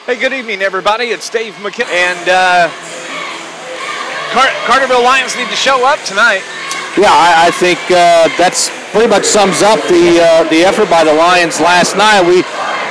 Hey, good evening, everybody. It's Dave McKenzie. And Carterville Lions need to show up tonight. Yeah, I think that's pretty much sums up the effort by the Lions last night. We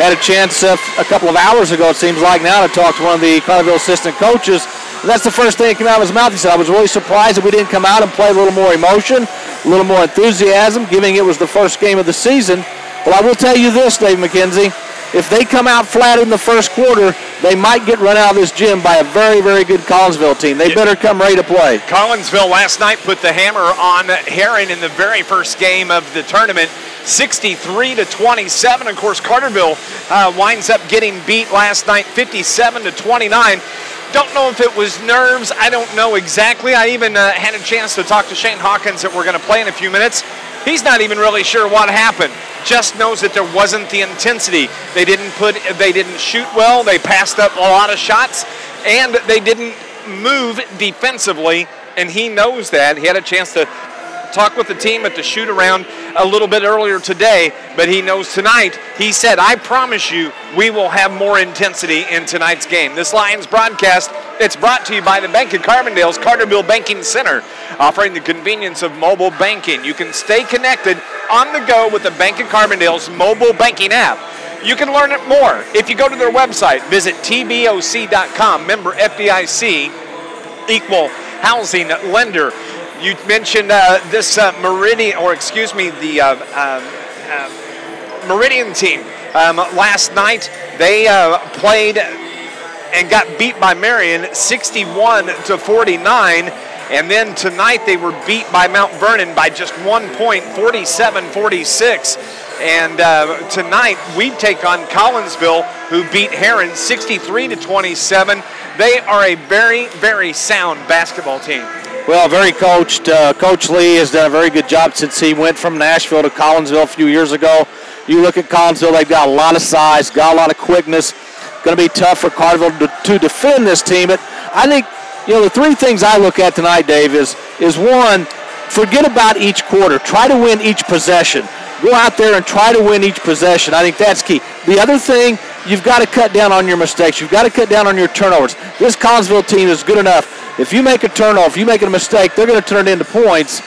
had a chance a couple of hours ago, it seems like now, to talk to one of the Carterville assistant coaches. And that's the first thing that came out of his mouth. He said, I was really surprised that we didn't come out and play a little more emotion, a little more enthusiasm, given it was the first game of the season. Well, I will tell you this, Dave McKenzie. If they come out flat in the first quarter, they might get run out of this gym by a very, very good Collinsville team. They better come ready to play. Collinsville last night put the hammer on Herring in the very first game of the tournament, 63-27. Of course, Carterville winds up getting beat last night, 57-29. Don't know if it was nerves. I don't know exactly. I even had a chance to talk to Shane Hawkins that we're going to play in a few minutes. He's not even really sure what happened. Just knows that there wasn't the intensity. They didn't shoot well. They passed up a lot of shots, and they didn't move defensively. And he knows that. He had a chance to talk with the team at the shoot around a little bit earlier today, but he knows tonight. He said, I promise you, we will have more intensity in tonight's game. This Lions broadcast, it's brought to you by the Bank of Carbondale's Carterville Banking Center, offering the convenience of mobile banking. You can stay connected on the go with the Bank of Carbondale's mobile banking app. You can learn it more if you go to their website. Visit tboc.com, member FDIC, equal housing lender. You mentioned this Meridian, the Meridian team. Last night, they played and got beat by Marion 61-49. And then tonight, they were beat by Mount Vernon by just 1 point, 47-46. And tonight, we take on Collinsville, who beat Herring 63-27. They are a very, very sound basketball team. Well, very coached. Coach Lee has done a very good job since he went from Nashville to Collinsville a few years ago. You look at Collinsville, they've got a lot of size, got a lot of quickness. Going to be tough for Carterville to defend this team. But I think, the three things I look at tonight, Dave, is one, forget about each quarter. Try to win each possession. Go out there and try to win each possession. I think that's key. The other thing, you've got to cut down on your mistakes. You've got to cut down on your turnovers. This Collinsville team is good enough. If you make a turnover, if you make a mistake, they're going to turn it into points.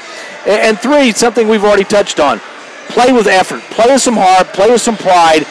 And three, something we've already touched on. Play with effort. Play with some heart. Play with some pride.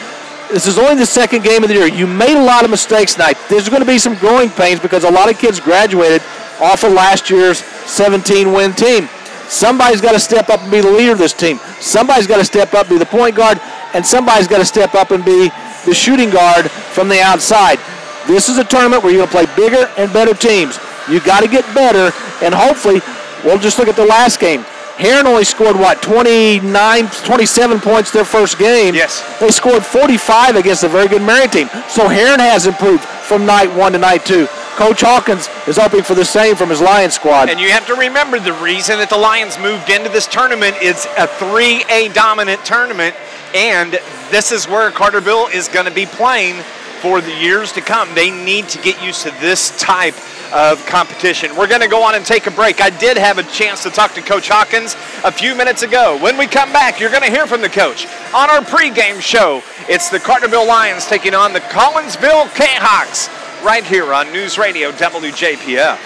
This is only the second game of the year. You made a lot of mistakes tonight. There's going to be some growing pains because a lot of kids graduated off of last year's 17-win team. Somebody's got to step up and be the leader of this team. Somebody's got to step up and be the point guard, and somebody's got to step up and be the shooting guard from the outside. This is a tournament where you're going to play bigger and better teams. You got to get better, and hopefully, we'll just look at the last game. Herring only scored, 27 points their first game. Yes. They scored 45 against a very good Marion team. So Herring has improved from night one to night two. Coach Hawkins is hoping for the same from his Lions squad. And you have to remember the reason that the Lions moved into this tournament is a 3A dominant tournament, and this is where Carterville is going to be playing for the years to come. They need to get used to this type of competition. We're going to go on and take a break. I did have a chance to talk to Coach Hawkins a few minutes ago. When we come back, you're going to hear from the coach on our pregame show. It's the Carterville Lions taking on the Collinsville Kahoks right here on News Radio WJPF.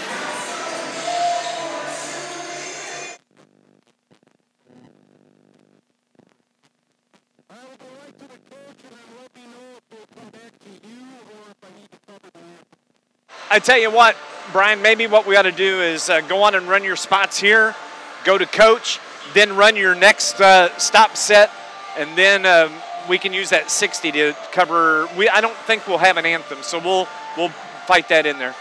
I tell you what, Brian, maybe what we ought to do is go on and run your spots here, go to coach, then run your next stop set, and then we can use that 60 to cover. I don't think we'll have an anthem, so we'll fight that in there.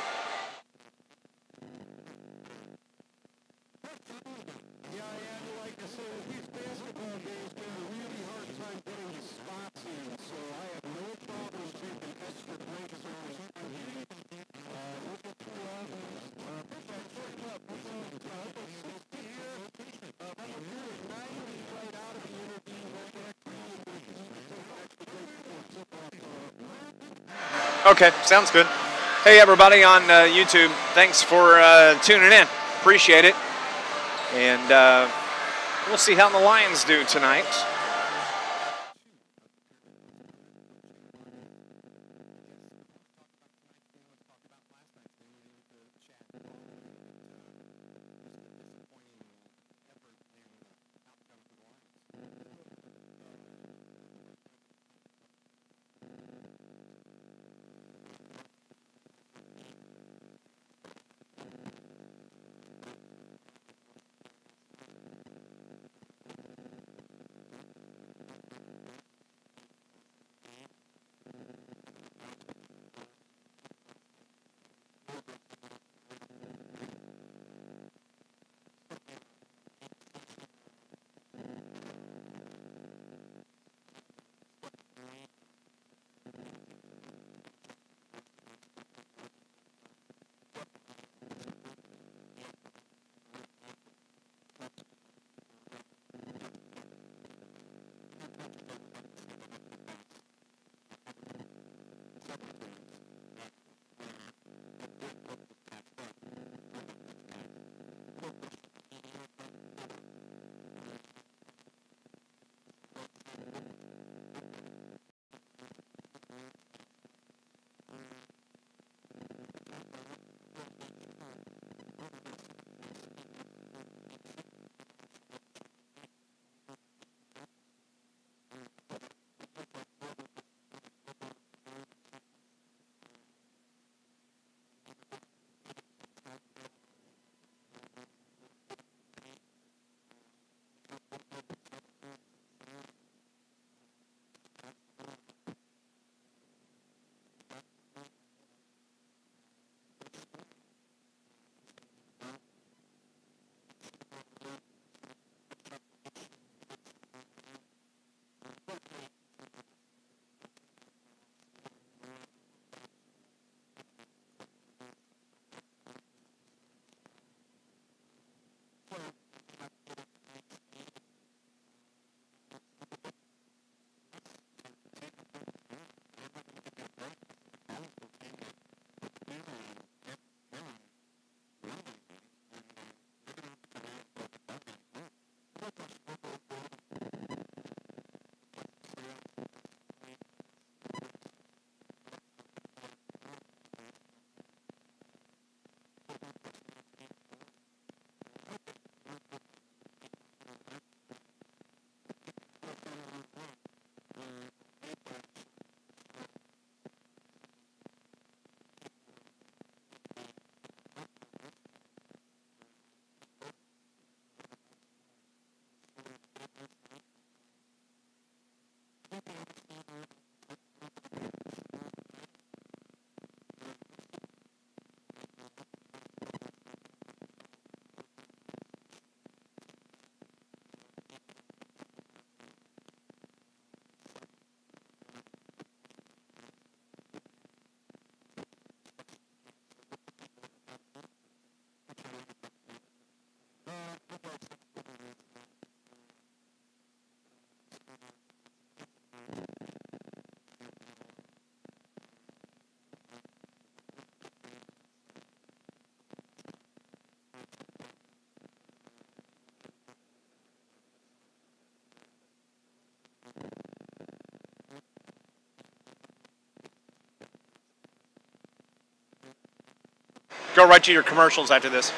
Okay, sounds good. Hey, everybody on YouTube, thanks for tuning in. Appreciate it. And we'll see how the Lions do tonight. Go right to your commercials after this.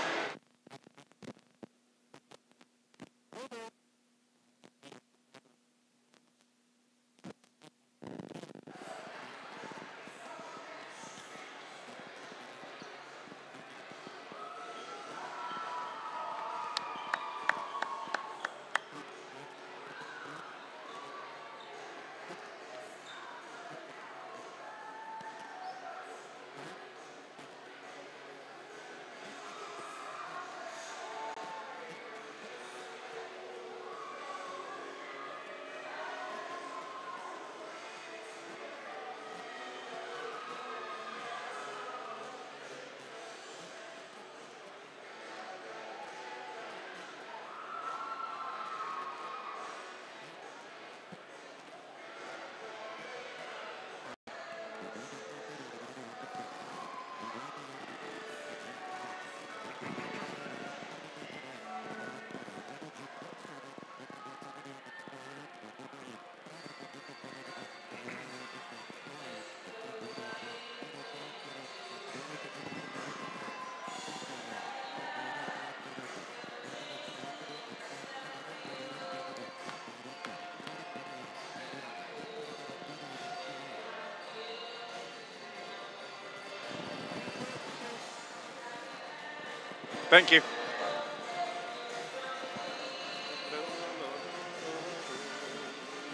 Thank you.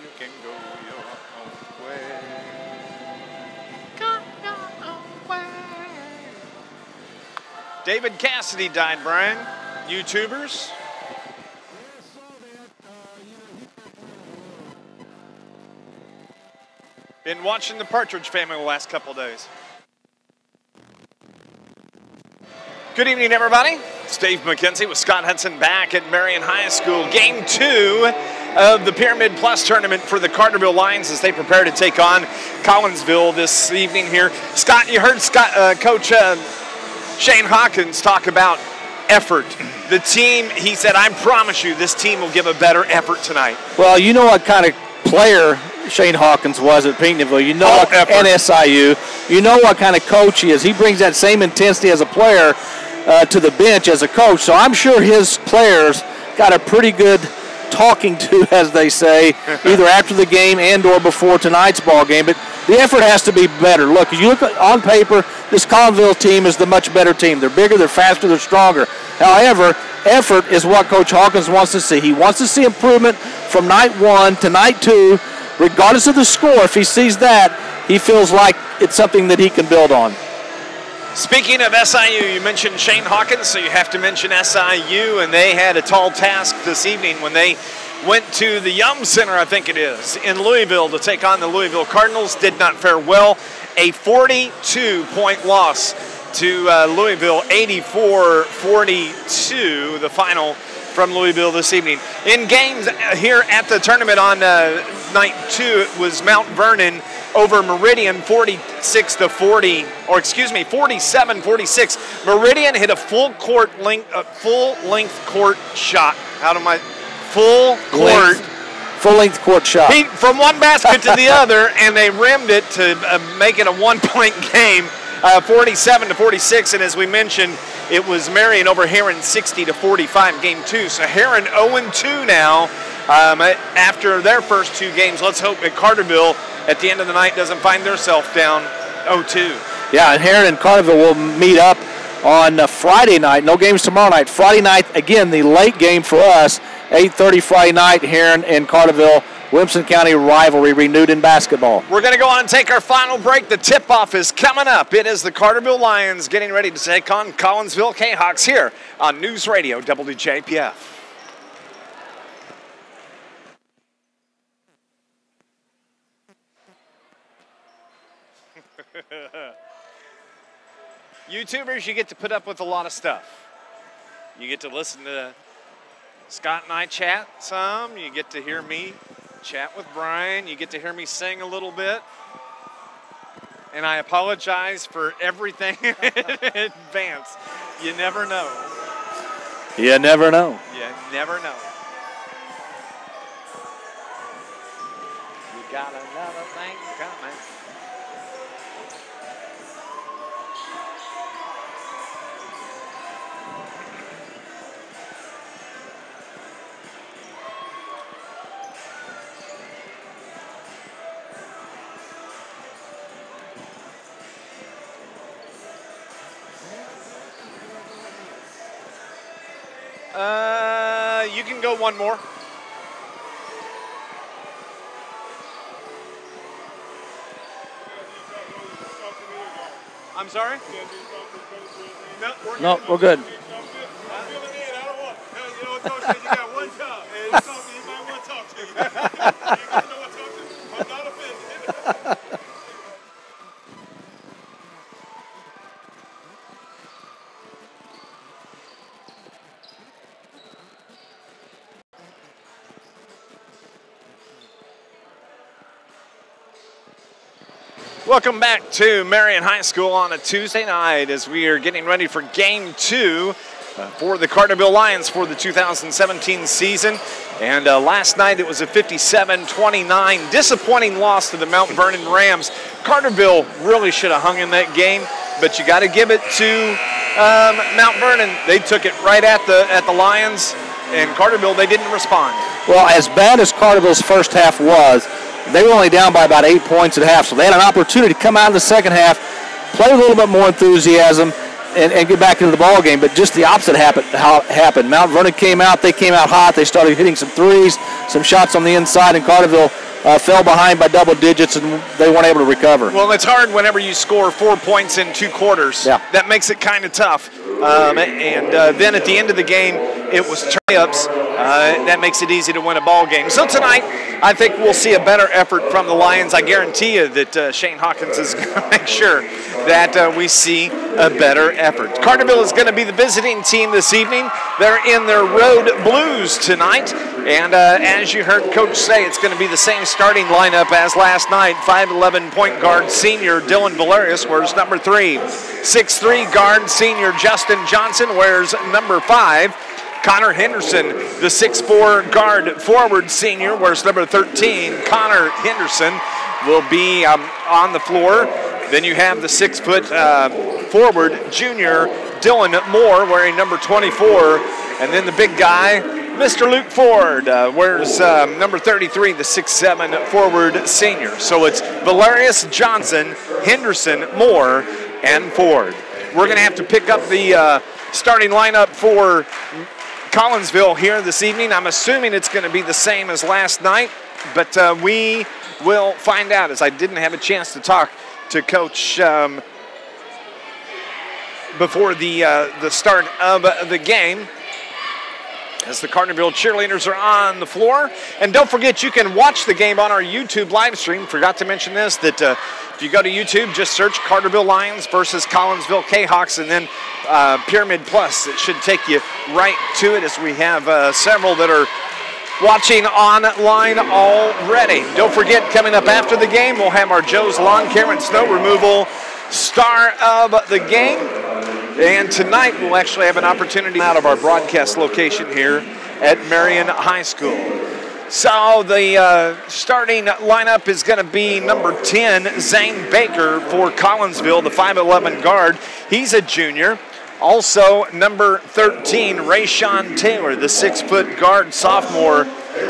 You can go your own way. Go your own way. David Cassidy died, Brian. YouTubers. Been watching the Partridge Family the last couple of days. Good evening, everybody. It's Dave McKenzie with Scott Hudson back at Marion High School. Game 2 of the Pyramid Plus tournament for the Carterville Lions as they prepare to take on Collinsville this evening here. Scott, you heard Coach Shane Hawkins talk about effort. The team, he said, I promise you this team will give a better effort tonight. Well, you know what kind of player Shane Hawkins was at Pinckneyville. You know, and SIU. You know what kind of coach he is. He brings that same intensity as a player to the bench as a coach. So I'm sure his players got a pretty good talking to, as they say, either after the game and or before tonight's ball game. But the effort has to be better. Look, if you look on paper, this Collinsville team is the much better team. They're bigger, they're faster, they're stronger. However, effort is what Coach Hawkins wants to see. He wants to see improvement from night 1 to night 2, regardless of the score. If he sees that, he feels like it's something that he can build on. Speaking of SIU, you mentioned Shane Hawkins, so you have to mention SIU, and they had a tall task this evening when they went to the Yum Center, I think it is, in Louisville to take on the Louisville Cardinals. Did not fare well. A 42-point loss to Louisville, 84-42, the final from Louisville this evening. In games here at the tournament on night 2, it was Mount Vernon over Meridian 47-46. Meridian hit a full length court shot. Full length court shot. From one basket to the other, and they rimmed it to make it a 1-point game, 47-46. And as we mentioned, it was Marion over Heron 60-45 game 2. So Heron 0-2 now after their first 2 games. Let's hope that Carterville at the end of the night doesn't find themselves down 0-2. Yeah, and Heron and Carterville will meet up on Friday night. No games tomorrow night. Friday night, again, the late game for us, 8:30 Friday night, Heron and Carterville. Williamson County rivalry renewed in basketball. We're going to go on and take our final break. The tip-off is coming up. It is the Carterville Lions getting ready to take on Collinsville Kahoks here on News Radio WJPF. YouTubers, you get to put up with a lot of stuff. You get to listen to Scott and I chat some. You get to hear me chat with Brian. You get to hear me sing a little bit. And I apologize for everything in advance. You never know. You never know. You never know. You got another thing coming. You can go one more. I'm sorry? No, we're good. Welcome back to Marion High School on a Tuesday night as we are getting ready for Game 2 for the Carterville Lions for the 2017 season. And last night it was a 57-29 disappointing loss to the Mount Vernon Rams. Carterville really should have hung in that game, but you got to give it to Mount Vernon. They took it right at the Lions, and Carterville, they didn't respond. Well, as bad as Carterville's first half was, they were only down by about 8 points at half, so they had an opportunity to come out in the second half, play a little bit more enthusiasm, and get back into the ball game. But just the opposite happened. Mount Vernon came out. They came out hot. They started hitting some threes, some shots on the inside, and Carterville fell behind by double digits, and they weren't able to recover. Well, it's hard whenever you score 4 points in 2 quarters. Yeah. That makes it kind of tough. Then at the end of the game, it was tie-ups. That makes it easy to win a ball game. So tonight, I think we'll see a better effort from the Lions. I guarantee you that Shane Hawkins is going to make sure that we see a better effort. Carterville is going to be the visiting team this evening. They're in their road blues tonight. And as you heard Coach say, it's going to be the same starting lineup as last night. 5'11" point guard senior Dylan Valerius wears number 3. 6'3" guard senior Justin Johnson wears number 5. Connor Henderson, the 6'4" guard forward senior, wears number 13. Connor Henderson will be on the floor. Then you have the 6-foot forward junior Dylan Moore wearing number 24. And then the big guy, Mr. Luke Ford, wears number 33, the 6'7" forward senior. So it's Valerius, Johnson, Henderson, Moore, and Ford. We're going to have to pick up the starting lineup for Collinsville here this evening. I'm assuming it's going to be the same as last night, but we will find out, as I didn't have a chance to talk to Coach before the start of the game, as the Carterville cheerleaders are on the floor. And don't forget, you can watch the game on our YouTube live stream. Forgot to mention this, that if you go to YouTube, just search Carterville Lions versus Collinsville Kahoks, and then Pyramid Plus. It should take you right to it, as we have several that are watching online already. Don't forget, coming up after the game, we'll have our Joe's Lawn Care and Snow Removal star of the game. And tonight we'll actually have an opportunity out of our broadcast location here at Marion High School. So the starting lineup is going to be number 10, Zane Baker for Collinsville, the 5'11" guard. He's a junior. Also, number 13, Rayshawn Taylor, the 6-foot guard sophomore.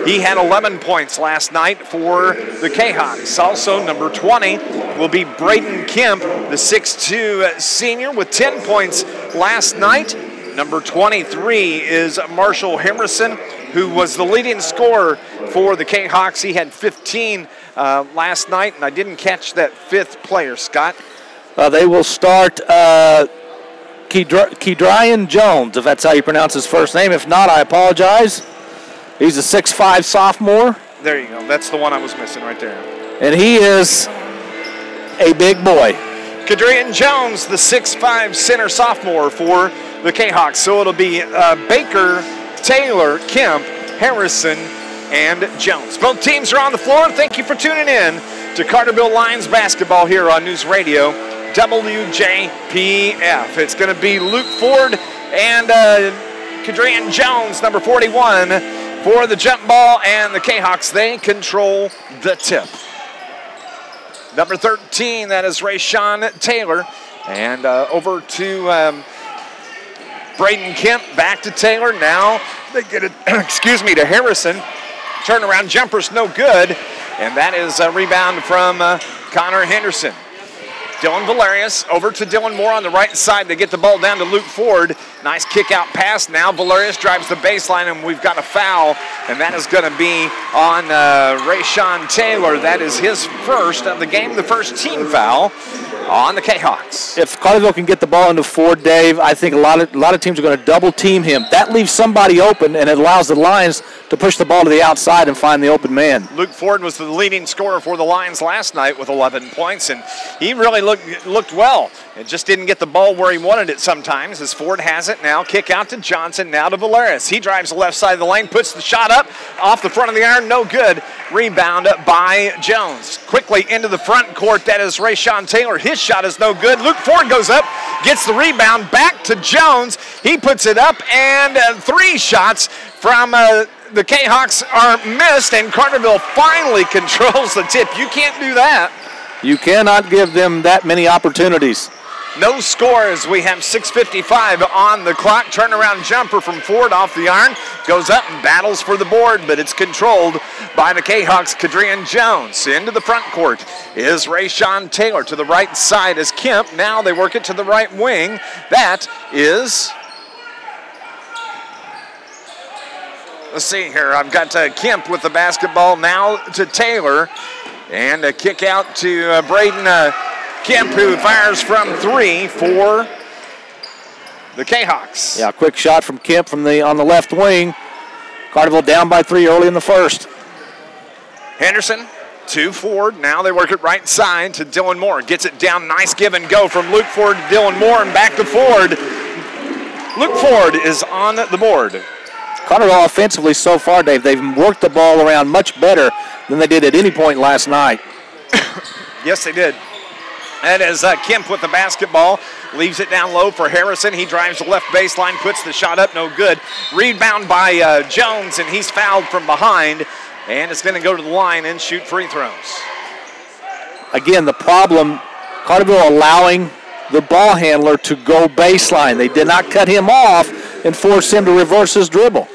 He had 11 points last night for the Kahoks. Also, number 20 will be Braden Kemp, the 6'2" senior, with 10 points last night. Number 23 is Marshall Hemerson, who was the leading scorer for the Kahoks. He had 15 last night, and I didn't catch that 5th player, Scott. They will start Kedrian Jones, if that's how you pronounce his first name. If not, I apologize. He's a 6'5" sophomore. There you go. That's the one I was missing right there. And he is a big boy. Kedrian Jones, the 6'5" center sophomore for the Kahoks. So it'll be Baker, Taylor, Kemp, Harrison, and Jones. Both teams are on the floor. Thank you for tuning in to Carterville Lions basketball here on News Radio WJPF. It's going to be Luke Ford and Kedrian Jones, number 41, for the jump ball, and the Kahoks, they control the tip. Number 13, that is Rayshawn Taylor. And over to Braden Kemp, back to Taylor. Now they get it, to Harrison. Turnaround jumper's no good. And that is a rebound from Connor Henderson. Dylan Valerius over to Dylan Moore on the right side. They get the ball down to Luke Ford. Nice kick out pass. Now Valerius drives the baseline, and we've got a foul, and that is going to be on Rayshawn Taylor. That is his first of the game, the first team foul on the K-Hawks. If Carterville can get the ball into Ford, Dave, I think a lot of teams are going to double team him. That leaves somebody open, and it allows the Lions to push the ball to the outside and find the open man. Luke Ford was the leading scorer for the Lions last night with 11 points, and he really looked well. It just didn't get the ball where he wanted it sometimes, as Ford has it now. Kick out to Johnson, now to Valerius. He drives the left side of the lane, puts the shot up, off the front of the iron, no good. Rebound by Jones. Quickly into the front court, that is Rayshawn Taylor. His shot is no good. Luke Ford goes up, gets the rebound, back to Jones. He puts it up, and 3 shots from the K-Hawks are missed, and Carterville finally controls the tip. You can't do that. You cannot give them that many opportunities. No score as we have 6:55 on the clock. Turnaround jumper from Ford off the iron. Goes up and battles for the board, but it's controlled by the K-Hawks. Kadrian Jones into the front court is Rayshawn Taylor. To the right side is Kemp. Now they work it to the right wing. That is... Let's see here. I've got Kemp with the basketball now to Taylor. And a kick out to Braden Kemp, who fires from 3 for the K-Hawks. Yeah, quick shot from Kemp on the left wing. Carterville down by 3 early in the first. Henderson to Ford. Now they work it right side to Dylan Moore. Gets it down. Nice give and go from Luke Ford to Dylan Moore and back to Ford. Luke Ford is on the board. Carterville offensively so far, Dave, they've worked the ball around much better than they did at any point last night. Yes, they did. That is Kemp with the basketball. Leaves it down low for Harrison. He drives the left baseline, puts the shot up, no good. Rebound by Jones, and he's fouled from behind. And it's going to go to the line and shoot free throws. Again, the problem, Carterville allowing the ball handler to go baseline. They did not cut him off and force him to reverse his dribble.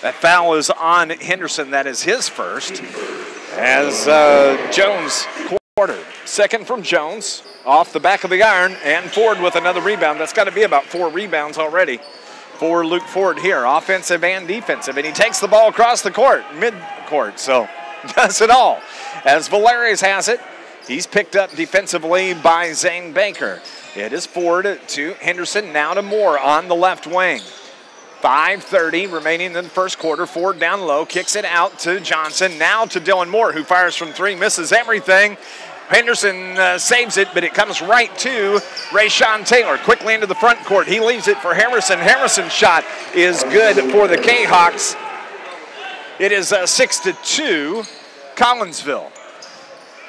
That foul is on Henderson. That is his first. As Jones quarter. Second from Jones off the back of the iron, and Ford with another rebound. That's got to be about 4 rebounds already for Luke Ford here, offensive and defensive. And he takes the ball across the court, mid-court, so does it all. As Valerius has it, he's picked up defensively by Zane Baker. It is Ford to Henderson, now to Moore on the left wing. 5:30 remaining in the first quarter. Ford down low, kicks it out to Johnson, now to Dylan Moore, who fires from 3, misses everything. Henderson saves it, but it comes right to Rayshawn Taylor. Quickly into the front court. He leaves it for Harrison. Harrison's shot is good for the K-Hawks. It is 6-2, Collinsville.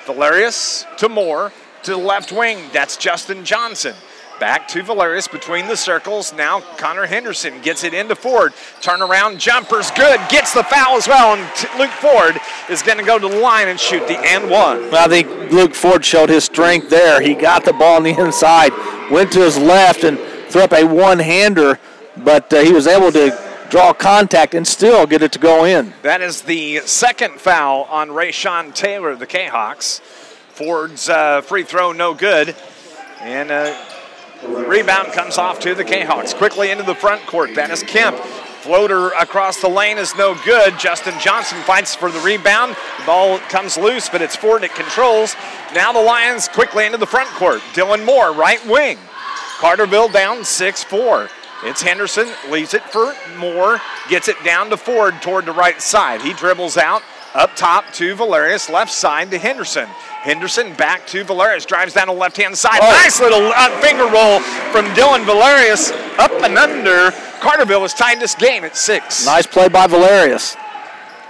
Valerius to Moore to the left wing. That's Justin Johnson. Back to Valerius between the circles. Now Connor Henderson gets it into Ford. Turnaround jumper's good. Gets the foul as well. And Luke Ford is going to go to the line and shoot the and one. Well, I think Luke Ford showed his strength there. He got the ball on the inside, went to his left and threw up a one-hander, but he was able to draw contact and still get it to go in. That is the second foul on Rayshawn Taylor of the K-Hawks. Ford's free throw no good. And rebound comes off to the K-Hawks. Quickly into the front court. That is Kemp. Floater across the lane is no good. Justin Johnson fights for the rebound. The ball comes loose, but it's Ford that controls. Now the Lions quickly into the front court. Dylan Moore, right wing. Carterville down 6-4. It's Henderson, leaves it for Moore, gets it down to Ford toward the right side. He dribbles out, up top to Valerius, left side to Henderson. Henderson back to Valerius, drives down the left-hand side. Oh. Nice little finger roll from Dylan Valerius, up and under. Carterville has tied this game at 6. Nice play by Valerius.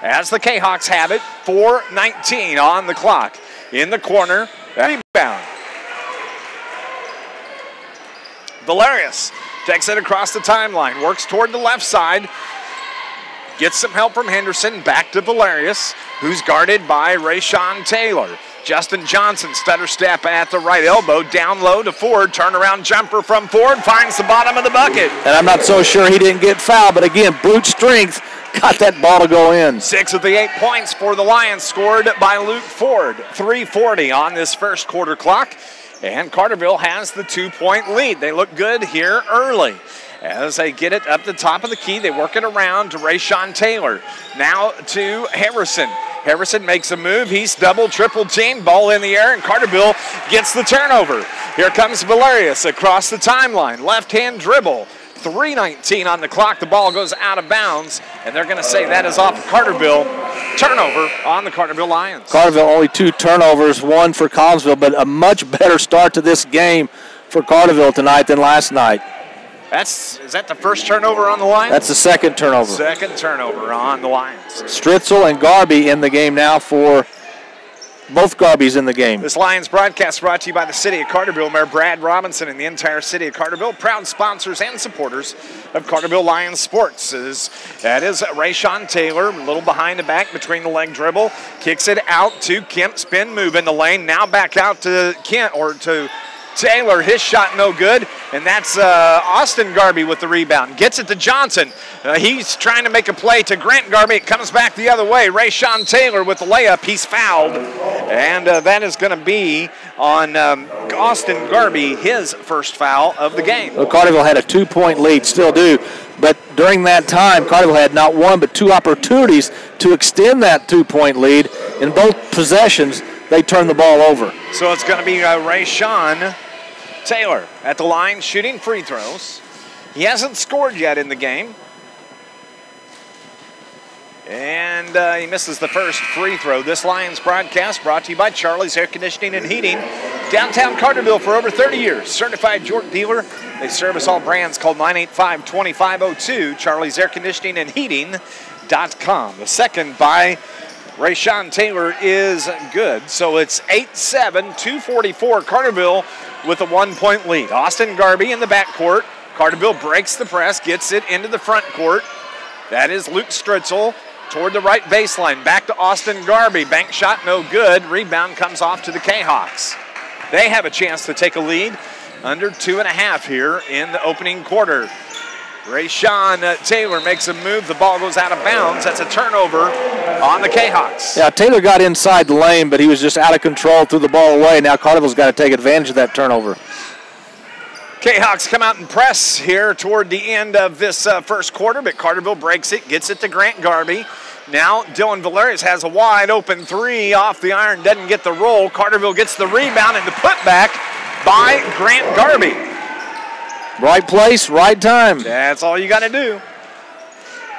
As the K-Hawks have it, 4:19 on the clock. In the corner, rebound. Valerius takes it across the timeline, works toward the left side, gets some help from Henderson, back to Valerius, who's guarded by Rayshawn Taylor. Justin Johnson, stutter step at the right elbow, down low to Ford, turnaround jumper from Ford, finds the bottom of the bucket. And I'm not so sure he didn't get fouled, but again, brute strength got that ball to go in. 6 of the 8 points for the Lions scored by Luke Ford. 3:40 on this first quarter clock. And Carterville has the 2-point lead. They look good here early. As they get it up the top of the key, they work it around to Rayshawn Taylor. Now to Harrison. Harrison makes a move. He's double, triple teamed. Ball in the air, and Carterville gets the turnover. Here comes Valerius across the timeline. Left-hand dribble. 3:19 on the clock. The ball goes out of bounds, and they're going to say that is off of Carterville. Turnover on the Carterville Lions. Carterville only 2 turnovers, 1 for Collinsville, but a much better start to this game for Carterville tonight than last night. Is that the first turnover on the Lions? That's the second turnover. Second turnover on the Lions. Stritzel and Garby in the game now for both Garby's in the game. This Lions broadcast brought to you by the City of Carterville. Mayor Brad Robinson and the entire City of Carterville, proud sponsors and supporters of Carterville Lions sports. That is Rayshawn Taylor, a little behind the back between the leg dribble, kicks it out to Kemp, spin move in the lane, now back out to Kent or to Taylor. His shot no good, and that's Austin Garby with the rebound. Gets it to Johnson. He's trying to make a play to Grant Garby. It comes back the other way. Rayshawn Taylor with the layup. He's fouled, and that is going to be on Austin Garby, his first foul of the game. Well, Carterville had a 2-point lead, still do, but during that time, Carterville had not one but 2 opportunities to extend that 2-point lead. In both possessions, they turned the ball over. So it's going to be Rayshawn Taylor at the line shooting free throws. He hasn't scored yet in the game. And he misses the first free throw. This Lions broadcast brought to you by Charlie's Air Conditioning and Heating. Downtown Carterville for over 30 years. Certified York dealer. They service all brands. Called 985-2502. Charlie's Air Conditioning and Heating.com. The second by Rayshawn Taylor is good. So it's 8-7, 2:44. Carterville with a 1-point lead. Austin Garby in the backcourt. Carterville breaks the press, gets it into the front court. That is Luke Stritzel toward the right baseline. Back to Austin Garby. Bank shot no good. Rebound comes off to the Kahoks. They have a chance to take a lead. Under 2.5 here in the opening quarter. Rayshawn Taylor makes a move. The ball goes out of bounds. That's a turnover on the Kahoks. Yeah, Taylor got inside the lane, but he was just out of control, threw the ball away. Now Carterville's got to take advantage of that turnover. Kahoks come out and press here toward the end of this first quarter, but Carterville breaks it, gets it to Grant Garby. Now Dylan Valerius has a wide open 3 off the iron, doesn't get the roll. Carterville gets the rebound and the putback by Grant Garby. Right place, right time. That's all you got to do.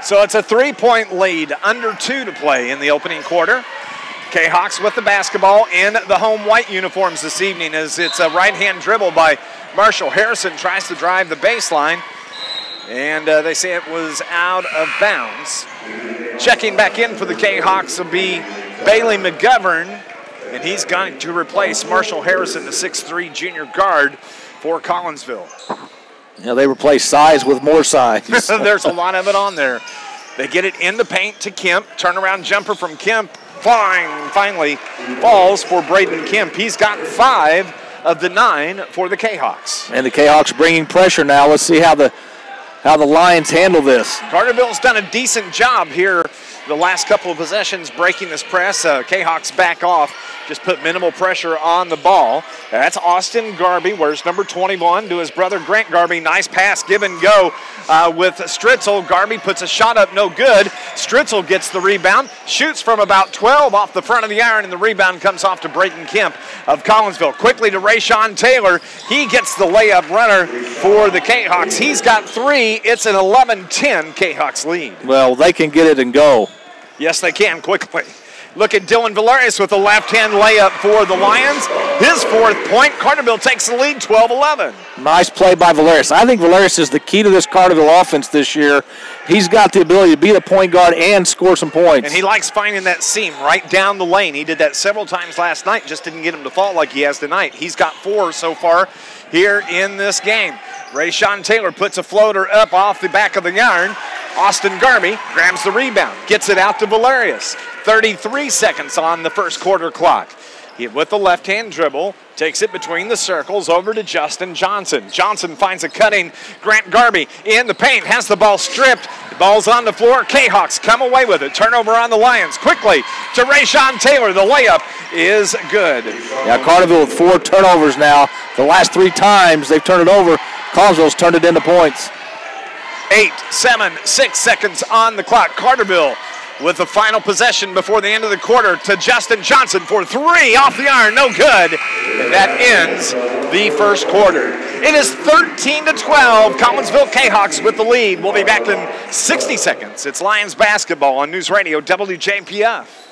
So it's a 3-point lead, under 2 to play in the opening quarter. Kahoks with the basketball in the home white uniforms this evening as it's a right-hand dribble by Marshall Harrison, tries to drive the baseline, and they say it was out of bounds. Checking back in for the Kahoks will be Bailey McGovern, and he's going to replace Marshall Harrison, the 6'3" junior guard for Collinsville. Yeah, they replace size with more size. There's a lot of it on there. They get it in the paint to Kemp. Turnaround jumper from Kemp. Finally falls for Braden Kemp. He's got 5 of the 9 for the Kahoks. And the Kahoks bringing pressure now. Let's see how the Lions handle this. Carterville's done a decent job here the last couple of possessions breaking this press. Kahoks back off. Just put minimal pressure on the ball. That's Austin Garby, wears number 21, to his brother Grant Garby. Nice pass, give and go with Stritzel. Garby puts a shot up, no good. Stritzel gets the rebound, shoots from about 12 off the front of the iron, and the rebound comes off to Brayton Kemp of Collinsville. Quickly to Rayshawn Taylor. He gets the layup runner for the Kahoks. He's got 3. It's an 11-10 Kahoks lead. Well, they can get it and go. Yes, they can quickly. Look at Dylan Valerius with a left-hand layup for the Lions. His 4th point. Carterville takes the lead, 12-11. Nice play by Valerius. I think Valerius is the key to this Carterville offense this year. He's got the ability to be the point guard and score some points. And he likes finding that seam right down the lane. He did that several times last night, just didn't get him to fall like he has tonight. He's got 4 so far here in this game. Rayshawn Taylor puts a floater up off the back of the iron. Austin Garby grabs the rebound, gets it out to Valerius. 33 seconds on the first quarter clock. with the left-hand dribble, takes it between the circles over to Justin Johnson. Johnson finds a cutting Grant Garby in the paint, has the ball stripped. The ball's on the floor. K-Hawks come away with it. Turnover on the Lions. Quickly to Rayshawn Taylor. The layup is good. Yeah, Carterville with 4 turnovers now. The last 3 times they've turned it over, Collinsville's turned it into points. 8, 7, 6 seconds on the clock. Carterville with the final possession before the end of the quarter to Justin Johnson for 3 off the iron, no good. And that ends the first quarter. It is 13-12, Collinsville Kahoks with the lead. We'll be back in 60 seconds. It's Lions basketball on News Radio WJPF.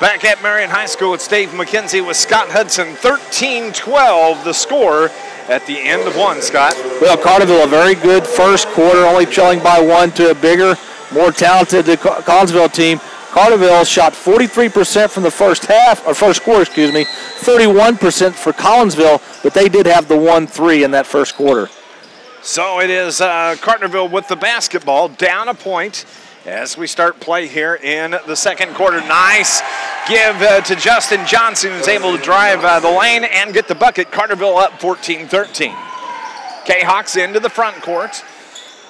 Back at Marion High School, it's Dave McKenzie with Scott Hudson. 13-12 the score at the end of one, Scott. Well, Carterville, a very good first quarter, only trailing by 1 to a bigger, more talented Collinsville team. Carterville shot 43% from the first quarter, 31% for Collinsville, but they did have the 1-3 in that first quarter. So it is Carterville with the basketball, down a point as we start play here in the second quarter. Nice give to Justin Johnson, who's able to drive the lane and get the bucket. Carterville up 14-13. K-Hawks into the front court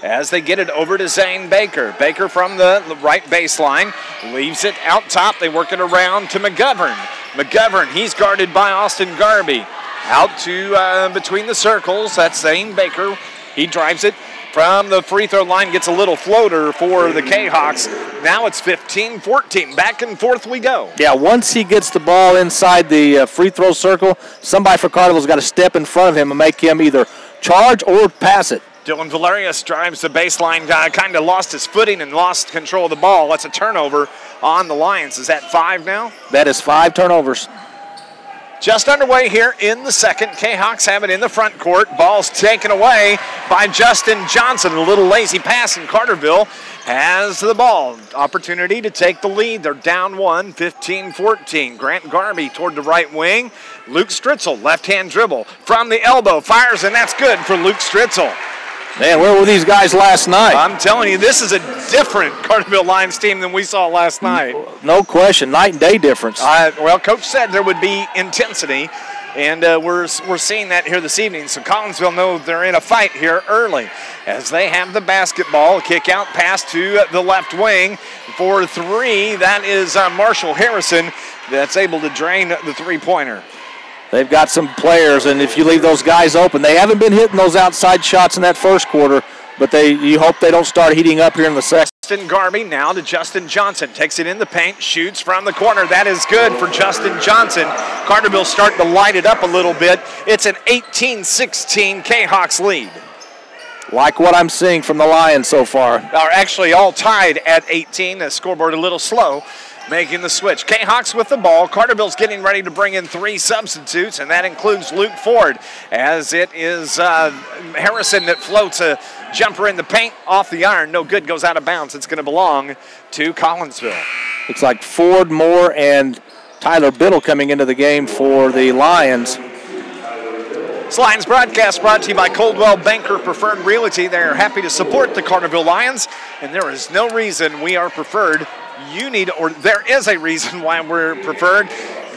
as they get it over to Zane Baker. Baker from the right baseline leaves it out top. They work it around to McGovern. McGovern, he's guarded by Austin Garby. Out to between the circles, that's Zane Baker. He drives it from the free throw line, gets a little floater for the K-Hawks. Now it's 15-14. Back and forth we go. Yeah, once he gets the ball inside the free throw circle, somebody for Carterville's got to step in front of him and make him either charge or pass it. Dylan Valerius drives the baseline, kind of lost his footing and lost control of the ball. That's a turnover on the Lions. Is that 5 now? That is 5 turnovers. Just underway here in the second. K-Hawks have it in the front court. Ball's taken away by Justin Johnson. A little lazy pass, and Carterville has the ball. Opportunity to take the lead. They're down 1, 15-14. Grant Garby toward the right wing. Luke Stritzel, left-hand dribble from the elbow. Fires, and that's good for Luke Stritzel. Man, where were these guys last night? I'm telling you, this is a different Carterville Lions team than we saw last night. No question, night and day difference. Well, Coach said there would be intensity, and we're seeing that here this evening. So Collinsville know they're in a fight here early as they have the basketball. Kick out pass to the left wing for 3. That is Marshall Harrison that's able to drain the three-pointer. They've got some players, and if you leave those guys open, they haven't been hitting those outside shots in that first quarter, but you hope they don't start heating up here in the second. Justin Garby now to Justin Johnson. Takes it in the paint, shoots from the corner. That is good for Justin Johnson. Carterville starting to light it up a little bit. It's an 18-16 K-Hawks lead. Like what I'm seeing from the Lions so far. Are actually all tied at 18. The scoreboard a little slow. Making the switch. K-Hawks with the ball. Carterville's getting ready to bring in 3 substitutes, and that includes Luke Ford, as it is Harrison that floats a jumper in the paint off the iron. No good, goes out of bounds. It's going to belong to Collinsville. Looks like Ford, Moore, and Tyler Biddle coming into the game for the Lions. This Lions broadcast brought to you by Coldwell Banker Preferred Realty. They are happy to support the Carterville Lions, and there is no reason we are preferred. There is a reason why we're preferred.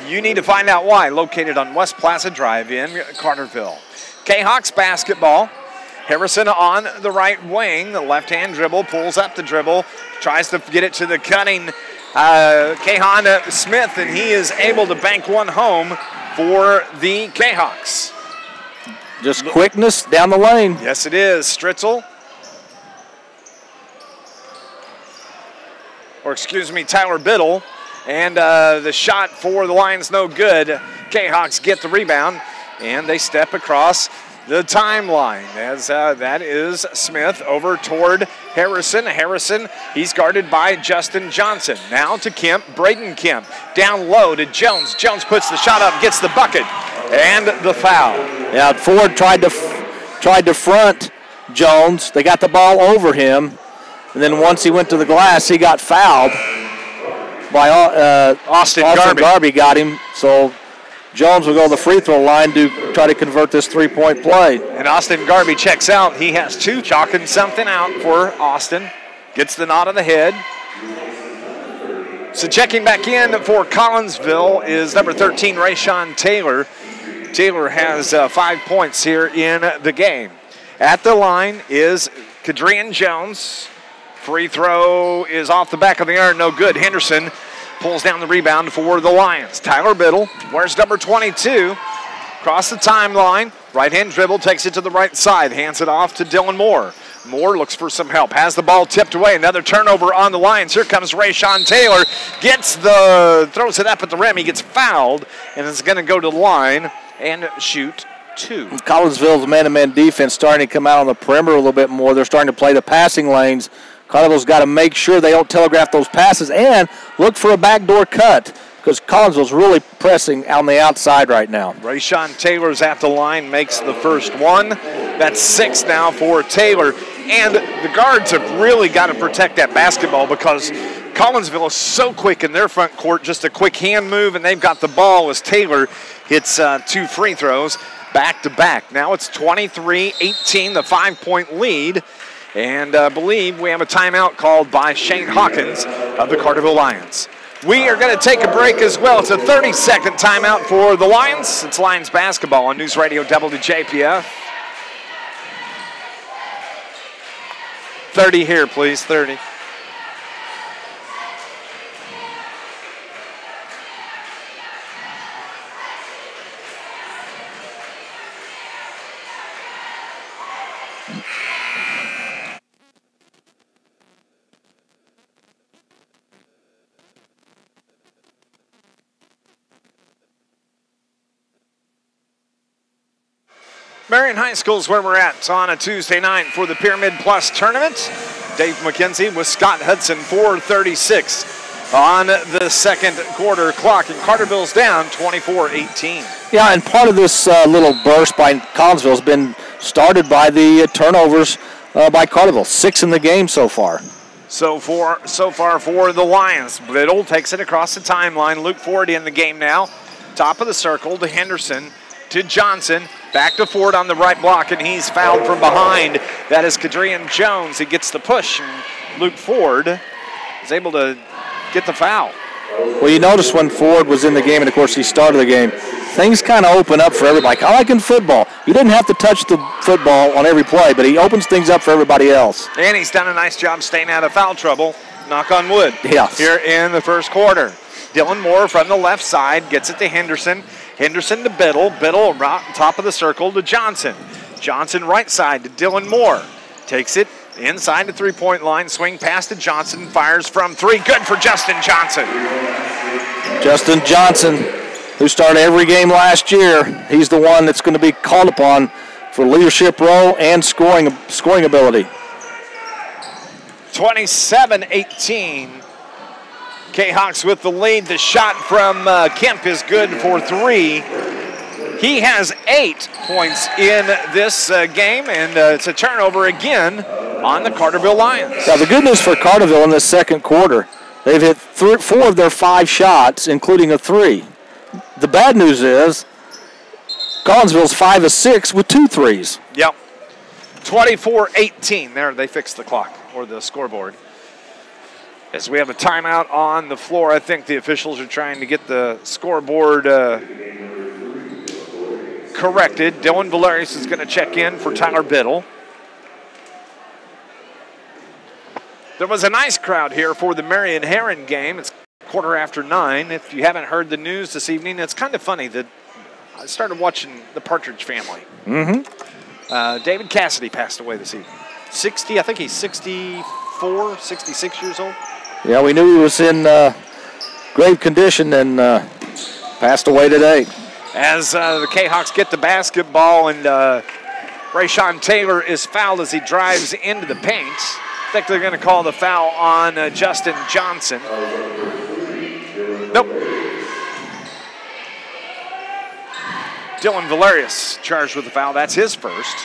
You need to find out why. Located on West Plaza Drive in Carterville. K-Hawks basketball Harrison on the right wing. The left-hand dribble, pulls up the dribble, tries to get it to the cutting Kahan Smith, and he is able to bank one home for the Jayhawks. Just quickness down the lane. Yes, it is. Stritzel. Tyler Biddle. And the shot for the Lions no good. Jayhawks get the rebound, and they step across the timeline as that is Smith over toward Harrison. Harrison, he's guarded by Justin Johnson. Now to Kemp, Braden Kemp. Down low to Jones. Jones puts the shot up, gets the bucket, and the foul. Yeah, Ford tried to front Jones. They got the ball over him, and then once he went to the glass, he got fouled by Austin Garvey got him. So Jones will go to the free throw line to try to convert this three-point play. And Austin Garvey checks out. He has two, chalking something out for Austin. Gets the nod on the head. So checking back in for Collinsville is number 13, Rayshawn Taylor. Taylor has 5 points here in the game. At the line is Kadrian Jones. Free throw is off the back of the iron, no good. Henderson pulls down the rebound for the Lions. Tyler Biddle, where's number 22? Across the timeline, right-hand dribble, takes it to the right side, hands it off to Dylan Moore. Moore looks for some help, has the ball tipped away, another turnover on the Lions. Here comes Rayshawn Taylor, throws it up at the rim, he gets fouled, and is going to go to the line and shoot two. Collinsville's man-to-man defense starting to come out on the perimeter a little bit more. They're starting to play the passing lanes. Carterville's got to make sure they don't telegraph those passes and look for a backdoor cut because Collinsville's really pressing on the outside right now. Rayshawn Taylor's at the line, makes the first one. That's 6 now for Taylor. And the guards have really got to protect that basketball because Collinsville is so quick in their front court, just a quick hand move, and they've got the ball as Taylor hits 2 free throws back-to-back. Now it's 23-18, the 5-point lead. And I believe we have a timeout called by Shane Hawkins of the Carterville Lions. We are going to take a break as well. It's a 30-second timeout for the Lions. It's Lions basketball on News Radio WJPF. 30 here, please, 30. Marion High School is where we're at on a Tuesday night for the Pyramid Plus tournament. Dave McKenzie with Scott Hudson, 4:36 on the second quarter clock, and Carterville's down 24-18. Yeah, and part of this little burst by Collinsville has been started by the turnovers by Carterville. 6 in the game so far. So far for the Lions. Biddle takes it across the timeline. Luke Ford in the game now. Top of the circle to Henderson, to Johnson. Back to Ford on the right block, and he's fouled from behind. That is Kadrian Jones. He gets the push, and Luke Ford is able to get the foul. Well, you notice when Ford was in the game, and of course he started the game, things kind of open up for everybody. Kind of like in football. You didn't have to touch the football on every play, but he opens things up for everybody else. And he's done a nice job staying out of foul trouble. Knock on wood. Yes. Here in the first quarter. Dylan Moore from the left side gets it to Henderson. Henderson to Biddle. Biddle top of the circle to Johnson. Johnson right side to Dylan Moore. Takes it inside the three-point line. Swing pass to Johnson. Fires from 3. Good for Justin Johnson. Justin Johnson, who started every game last year. He's the one that's going to be called upon for leadership role and scoring ability. 27-18. Jayhawks with the lead. The shot from Kemp is good for 3. He has 8 points in this game, and it's a turnover again on the Carterville Lions. Now, the good news for Carterville in this second quarter, they've hit 4 of their 5 shots, including a 3. The bad news is Collinsville's 5 of 6 with 2 threes. Yep. 24-18. There, they fixed the clock or the scoreboard. As we have a timeout on the floor, I think the officials are trying to get the scoreboard corrected. Dylan Valerius is going to check in for Tyler Biddle. There was a nice crowd here for the Marion Heron game. It's 9:15. If you haven't heard the news this evening, it's kind of funny that I started watching the Partridge Family. David Cassidy passed away this evening. 60, I think he's 64, 66 years old. Yeah, we knew he was in great condition and passed away today. As the K-Hawks get the basketball, and Rayshawn Taylor is fouled as he drives into the paint. I think they're going to call the foul on Justin Johnson. Nope. Dylan Valerius charged with the foul. That's his first.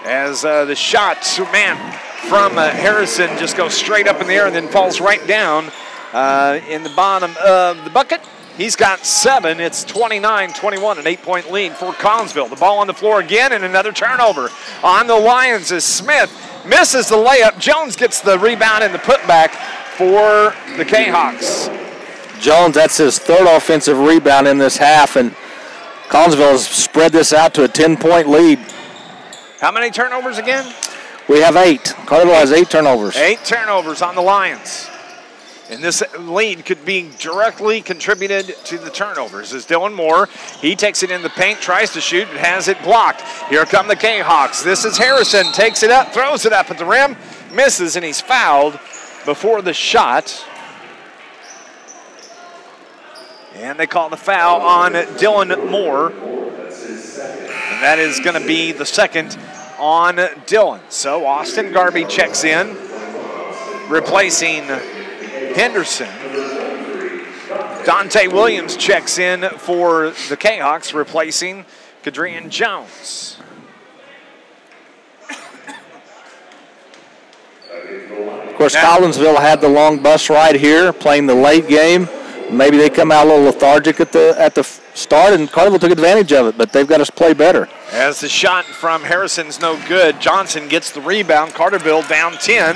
As the shot, from Harrison just goes straight up in the air and then falls right down in the bottom of the bucket. He's got 7. It's 29-21, an 8-point lead for Collinsville. The ball on the floor again, and another turnover on the Lions as Smith misses the layup. Jones gets the rebound and the putback for the K-Hawks. Jones, that's his 3rd offensive rebound in this half, and Collinsville has spread this out to a 10-point lead. How many turnovers again? We have 8. Carterville has 8 turnovers. 8 turnovers on the Lions. And this lead could be directly contributed to the turnovers. As Dylan Moore, he takes it in the paint, tries to shoot, but has it blocked. Here come the K-Hawks. This is Harrison, takes it up, throws it up at the rim, misses, and he's fouled before the shot. And they call the foul on Dylan Moore. And that is going to be the second on Dylan. So Austin Garby checks in, replacing Henderson. Dante Williams checks in for the K-Hawks, replacing Kadrian Jones. Of course, Collinsville had the long bus ride here, playing the late game. Maybe they come out a little lethargic at the start, and Carterville took advantage of it, but they've got to play better. As the shot from Harrison's no good, Johnson gets the rebound. Carterville down 10,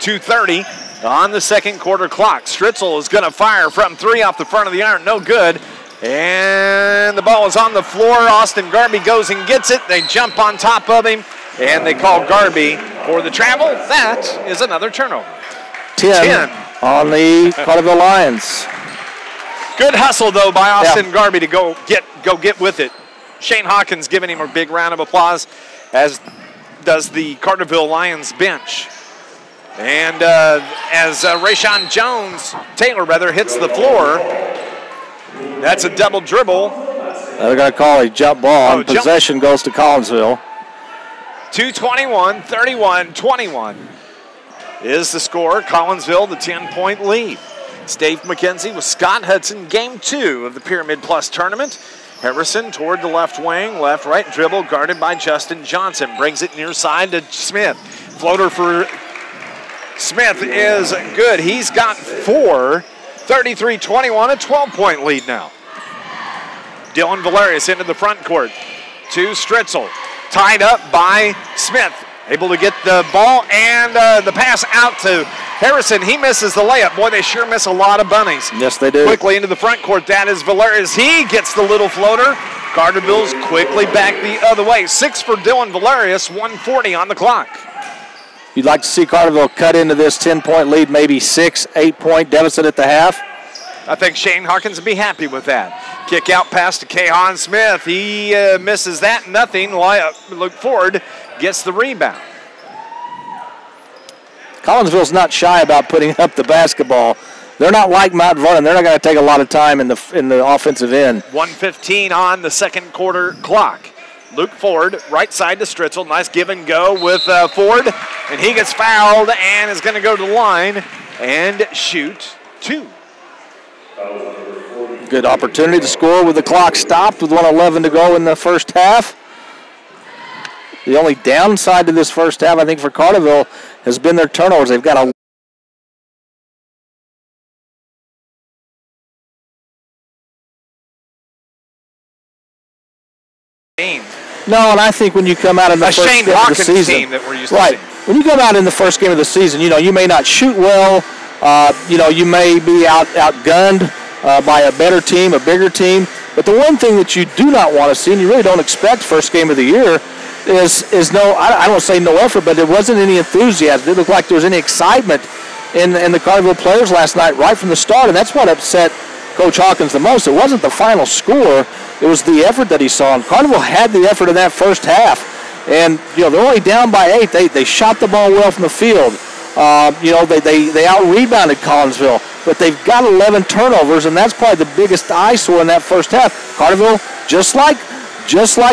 2:30 on the second quarter clock. Stritzel is going to fire from 3 off the front of the iron, no good. And the ball is on the floor. Austin Garby goes and gets it. They jump on top of him, and they call Garby for the travel. That is another turnover. 10 on the Carterville Lions. Good hustle, though, by Austin Garby to go get with it. Shane Hawkins giving him a big round of applause, as does the Carterville Lions bench. And as Rayshawn Taylor hits the floor, that's a double dribble. They're going to call a jump ball. Possession goes to Collinsville. 2:21, 31-21 is the score. Collinsville, the 10-point lead. It's Dave McKenzie with Scott Hudson, game 2 of the Pyramid Plus tournament. Harrison toward the left wing, left-right dribble, guarded by Justin Johnson. Brings it near side to Smith. Floater for Smith is good. He's got 4. 33-21, a 12-point lead now. Dylan Valerius into the front court to Stritzel. Tied up by Smith. Able to get the ball and the pass out to Harrison. He misses the layup. Boy, they sure miss a lot of bunnies. Yes, they do. Quickly into the front court. That is Valerius. He gets the little floater. Carterville's quickly back the other way. 6 for Dylan Valerius, 1:40 on the clock. You'd like to see Carterville cut into this 10-point lead, maybe 6, 8-point deficit at the half. I think Shane Hawkins would be happy with that. Kick out pass to Kahan Smith. He misses that. Nothing. Luke Ford gets the rebound. Collinsville's not shy about putting up the basketball. They're not like Mount Vernon. They're not going to take a lot of time in the offensive end. 1:15 on the second quarter clock. Luke Ford, right side to Stritzel. Nice give and go with Ford. And he gets fouled and is going to go to the line and shoot 2. Good opportunity to score with the clock stopped with 1:11 to go in the first half. The only downside to this first half, I think, for Carterville has been their turnovers. They've got a game. No, and I think when you come out in the first Shane game Hawkins of the season, team that we're used to seeing. When you come out in the first game of the season, you may not shoot well. You may be outgunned by a better team, a bigger team. But the one thing that you do not want to see, and you really don't expect first game of the year, is no, I don't say no effort, but there wasn't any enthusiasm. It didn't look like there was any excitement in the Carterville players last night right from the start, and that's what upset Coach Hawkins the most. It wasn't the final score. It was the effort that he saw, and Carterville had the effort in that first half. And, they're only down by 8. They shot the ball well from the field. They out-rebounded Collinsville, but they've got 11 turnovers, and that's probably the biggest eyesore in that first half. Carterville, just like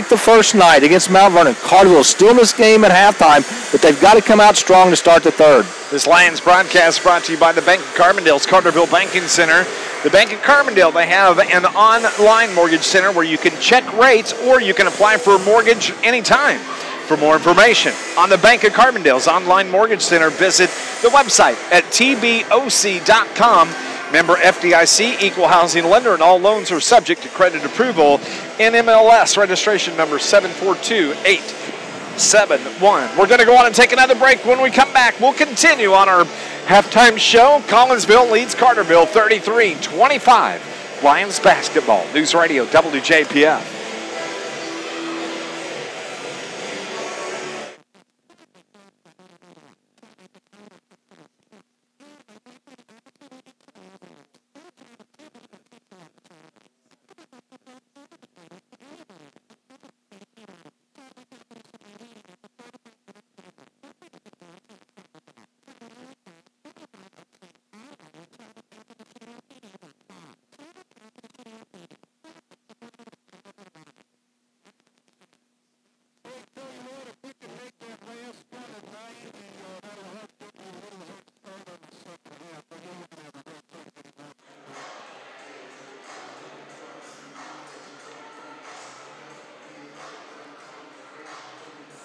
the first night against Mount Vernon, Carterville is still in this game at halftime, but they've got to come out strong to start the third. This Lions broadcast brought to you by the Bank of Carbondale's Carterville Banking Center. The Bank of Carbondale, they have an online mortgage center where you can check rates or you can apply for a mortgage anytime. For more information on the Bank of Carbondale's online mortgage center, visit the website at tboc.com. Member FDIC, equal housing lender, and all loans are subject to credit approval. NMLS registration number 742871. We're going to go on and take another break. When we come back, we'll continue on our halftime show. Collinsville leads Carterville 33-25. Lions basketball. News Radio WJPF.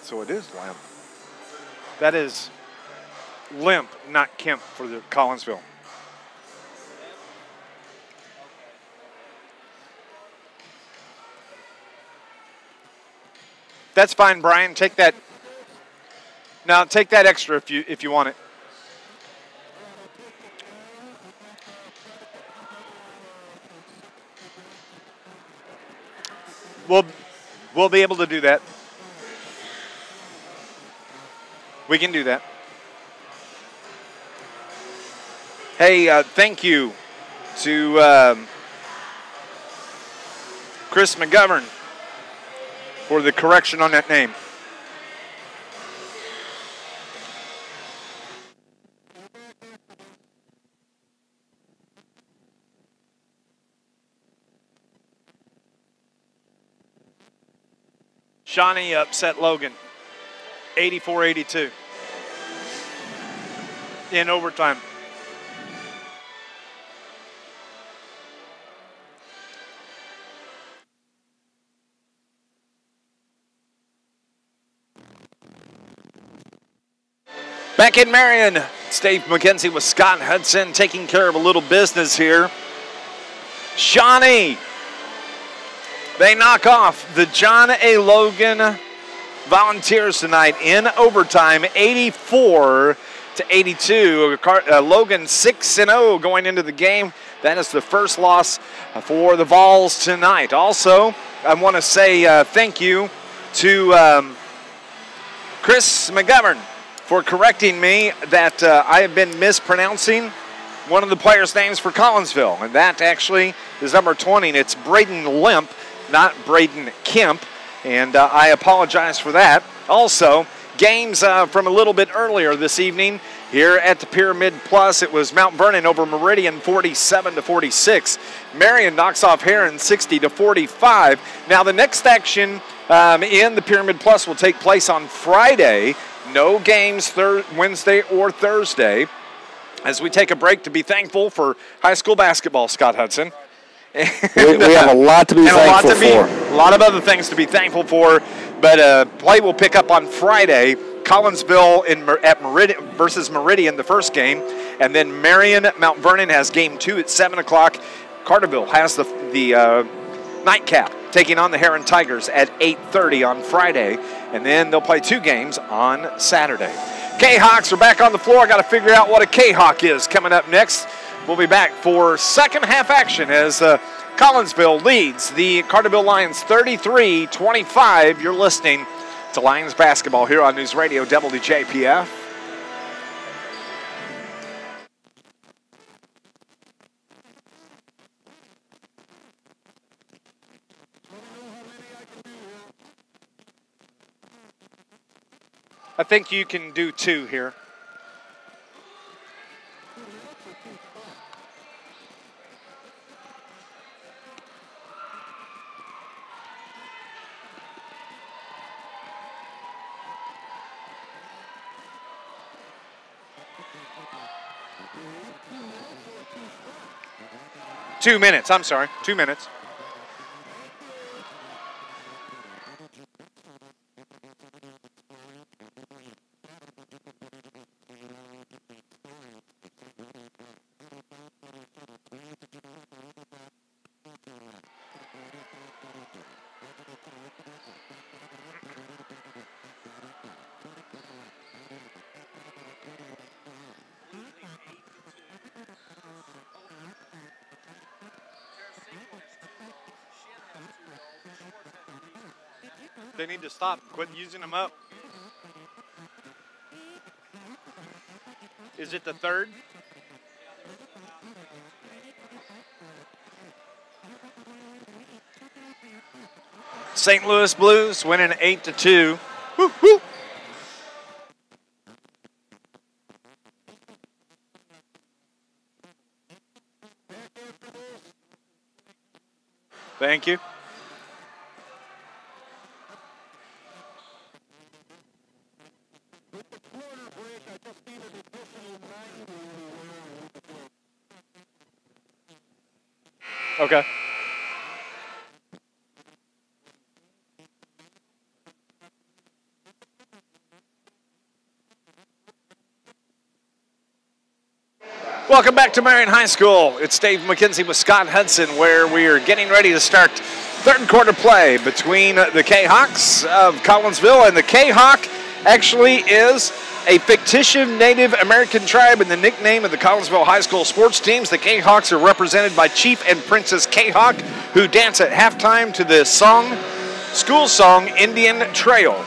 So it is Limp. That is Limp, not Kemp for the Collinsville. That's fine, Brian. Take that. Now take that extra if you want it. We'll be able to do that. We can do that. Hey, thank you to Chris McGovern for the correction on that name. Shawnee upset Logan, 84-82 in overtime. Back in Marion, Steve McKenzie with Scott Hudson taking care of a little business here. Shawnee, they knock off the John A. Logan Volunteers tonight in overtime, 84-82. Logan 6-0 going into the game. That is the first loss for the Vols tonight. Also, I want to say thank you to Chris McGovern for correcting me that I have been mispronouncing one of the players' names for Collinsville, and that actually is number 20, and it's Braden Limp, not Braden Kemp, and I apologize for that. Also, games from a little bit earlier this evening here at the Pyramid Plus. It was Mount Vernon over Meridian 47-46. Marion knocks off Heron 60-45. Now the next action in the Pyramid Plus will take place on Friday. No games Wednesday or Thursday. As we take a break to be thankful for high school basketball, Scott Hudson. We have a lot to be thankful for. A lot of other things to be thankful for, but play will pick up on Friday. Collinsville at Meridian versus Meridian, the first game, and then Marion Mount Vernon has game 2 at 7 o'clock. Carterville has the nightcap, taking on the Heron Tigers at 8:30 on Friday, and then they'll play 2 games on Saturday. K-Hawks are back on the floor. I got to figure out what a K-Hawk is coming up next. We'll be back for second half action as Collinsville leads the Carterville Lions 33-25. You're listening to Lions basketball here on News Radio WJPF. I think you can do 2 here. Two minutes, I'm sorry, 2 minutes. They need to stop. Quit using them up. Is it the 3rd? St. Louis Blues winning 8-2. Woo, woo. Thank you. Okay. Welcome back to Marion High School. It's Dave McKenzie with Scott Hudson, where we are getting ready to start third quarter play between the Kahoks of Collinsville, and the Kahawk actually is a fictitious Native American tribe, and the nickname of the Collinsville High School sports teams. The Kahawks are represented by Chief and Princess Kahawk, who dance at halftime to the school song Indian Trail.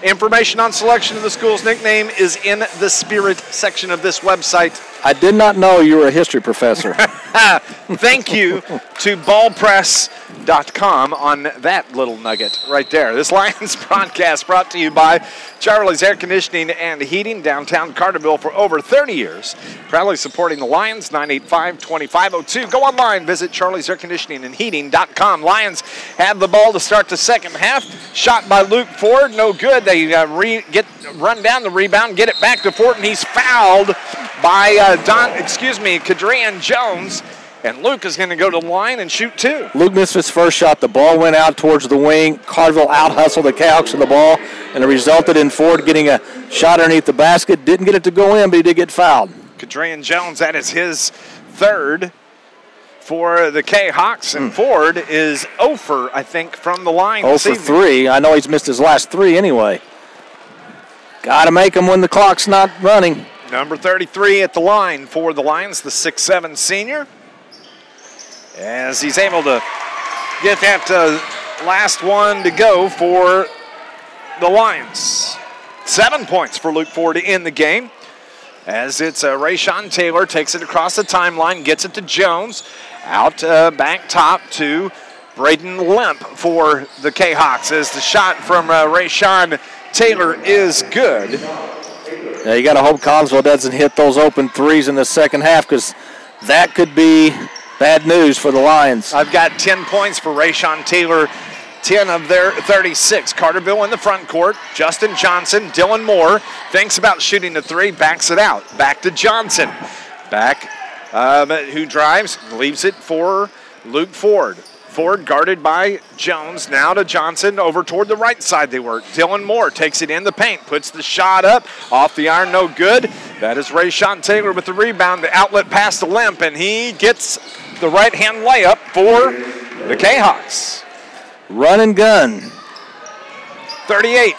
Information on selection of the school's nickname is in the Spirit section of this website. I did not know you were a history professor. Thank you to ballpress.com on that little nugget right there. This Lions broadcast brought to you by Charlie's Air Conditioning and Heating, downtown Carterville for over 30 years. Proudly supporting the Lions, 985-2502. Go online, visit Charlie's Air Conditioning and Heating.com. Lions have the ball to start the second half. Shot by Luke Ford, no good. They run down the rebound, get it back to Ford, and he's fouled by Kadrian Jones. And Luke is going to go to the line and shoot 2. Luke missed his first shot. The ball went out towards the wing. Carterville out-hustled the Kahoks to the ball, and it resulted in Ford getting a shot underneath the basket. Didn't get it to go in, but he did get fouled. Kadrian Jones, that is his 3rd for the Kahoks, and Ford is 0 for, I think, from the line. 0 for 3. I know he's missed his last 3 anyway. Got to make him when the clock's not running. Number 33 at the line for the Lions, the 6'7" senior, as he's able to get that last one to go for the Lions. 7 points for Luke Ford in the game, as it's Rayshawn Taylor takes it across the timeline, gets it to Jones, out back top to Braden Lemp for the Kahawks, as the shot from Rayshawn Taylor is good. Now you got to hope Collinsville doesn't hit those open threes in the second half, because that could be bad news for the Lions. I've got 10 points for Rayshawn Taylor, 10 of their 36. Carterville in the front court. Justin Johnson, Dylan Moore thinks about shooting the 3, backs it out. Back to Johnson. Who drives, leaves it for Luke Ford. Ford guarded by Jones, now to Johnson, over toward the right side they work. Dylan Moore takes it in the paint, puts the shot up, off the iron, no good. That is Rayshawn Taylor with the rebound, the outlet pass to Lemp, and he gets the right-hand layup for the Kahawks. Run and gun. 38-26,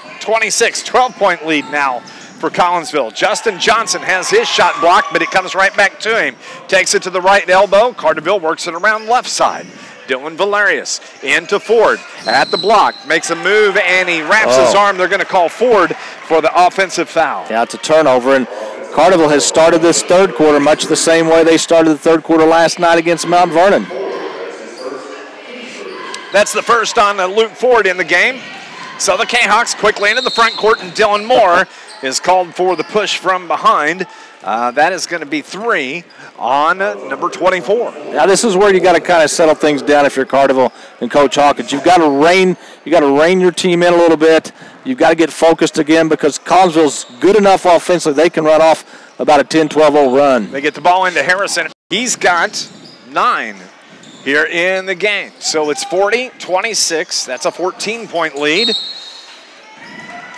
12-point lead now for Collinsville. Justin Johnson has his shot blocked, but it comes right back to him. Takes it to the right elbow. Carterville works it around left side. Dylan Valerius into Ford at the block. Makes a move, and he wraps his arm. They're going to call Ford for the offensive foul. Yeah, it's a turnover, and Carterville has started this third quarter much the same way they started the third quarter last night against Mount Vernon. That's the first on Luke Ford in the game. So the Kahoks quickly into the front court, and Dylan Moore is called for the push from behind. That is going to be 3 on number 24. Now this is where you got to kind of settle things down if you're Carterville and Coach Hawkins. You've got to rein your team in a little bit. You've got to get focused again because Collinsville's good enough offensively they can run off about a 10-12-0 run. They get the ball into Harrison. He's got 9 here in the game. So it's 40-26. That's a 14-point lead.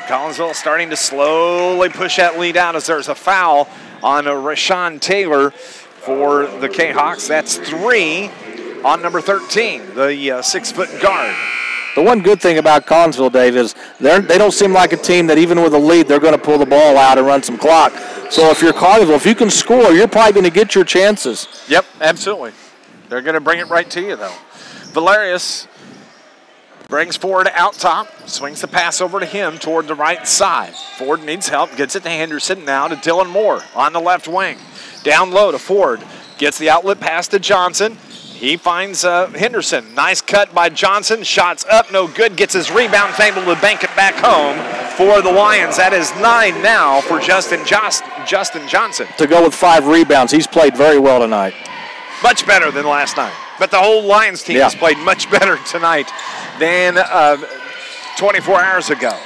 Collinsville starting to slowly push that lead out as there's a foul on Rashawn Taylor for the K-Hawks. That's 3 on number 13, the 6-foot guard. The one good thing about Collinsville, Dave, is they don't seem like a team that even with a lead, they're going to pull the ball out and run some clock. So if you're Carterville, if you can score, you're probably going to get your chances. Yep, absolutely. They're going to bring it right to you, though. Valerius brings Ford out top, swings the pass over to him toward the right side. Ford needs help, gets it to Henderson, now to Dylan Moore on the left wing. Down low to Ford, gets the outlet pass to Johnson. He finds Henderson. Nice cut by Johnson, shots up, no good, gets his rebound, able to bank it back home for the Lions. That is 9 now for Justin Johnson. To go with 5 rebounds, he's played very well tonight. Much better than last night. But the whole Lions team has played much better tonight than 24 hours ago.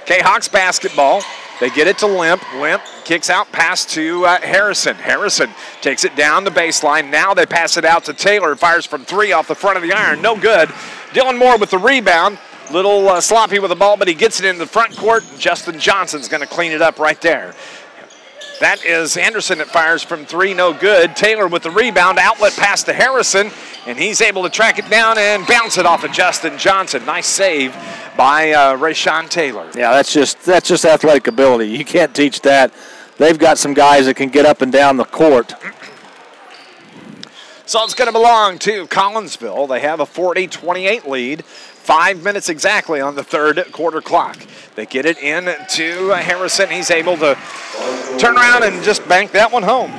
K-Hawks basketball. They get it to Limp. Limp kicks out, pass to Harrison. Harrison takes it down the baseline. Now they pass it out to Taylor. Fires from 3 off the front of the iron. No good. Dylan Moore with the rebound. Little sloppy with the ball, but he gets it in the front court. Justin Johnson's going to clean it up right there. That is Anderson that fires from 3, no good. Taylor with the rebound, outlet pass to Harrison, and he's able to track it down and bounce it off of Justin Johnson. Nice save by Rashawn Taylor. Yeah, that's just athletic ability. You can't teach that. They've got some guys that can get up and down the court. So it's going to belong to Collinsville. They have a 40-28 lead. 5 minutes exactly on the third quarter clock. They get it in to Harrison. He's able to turn around and just bank that one home.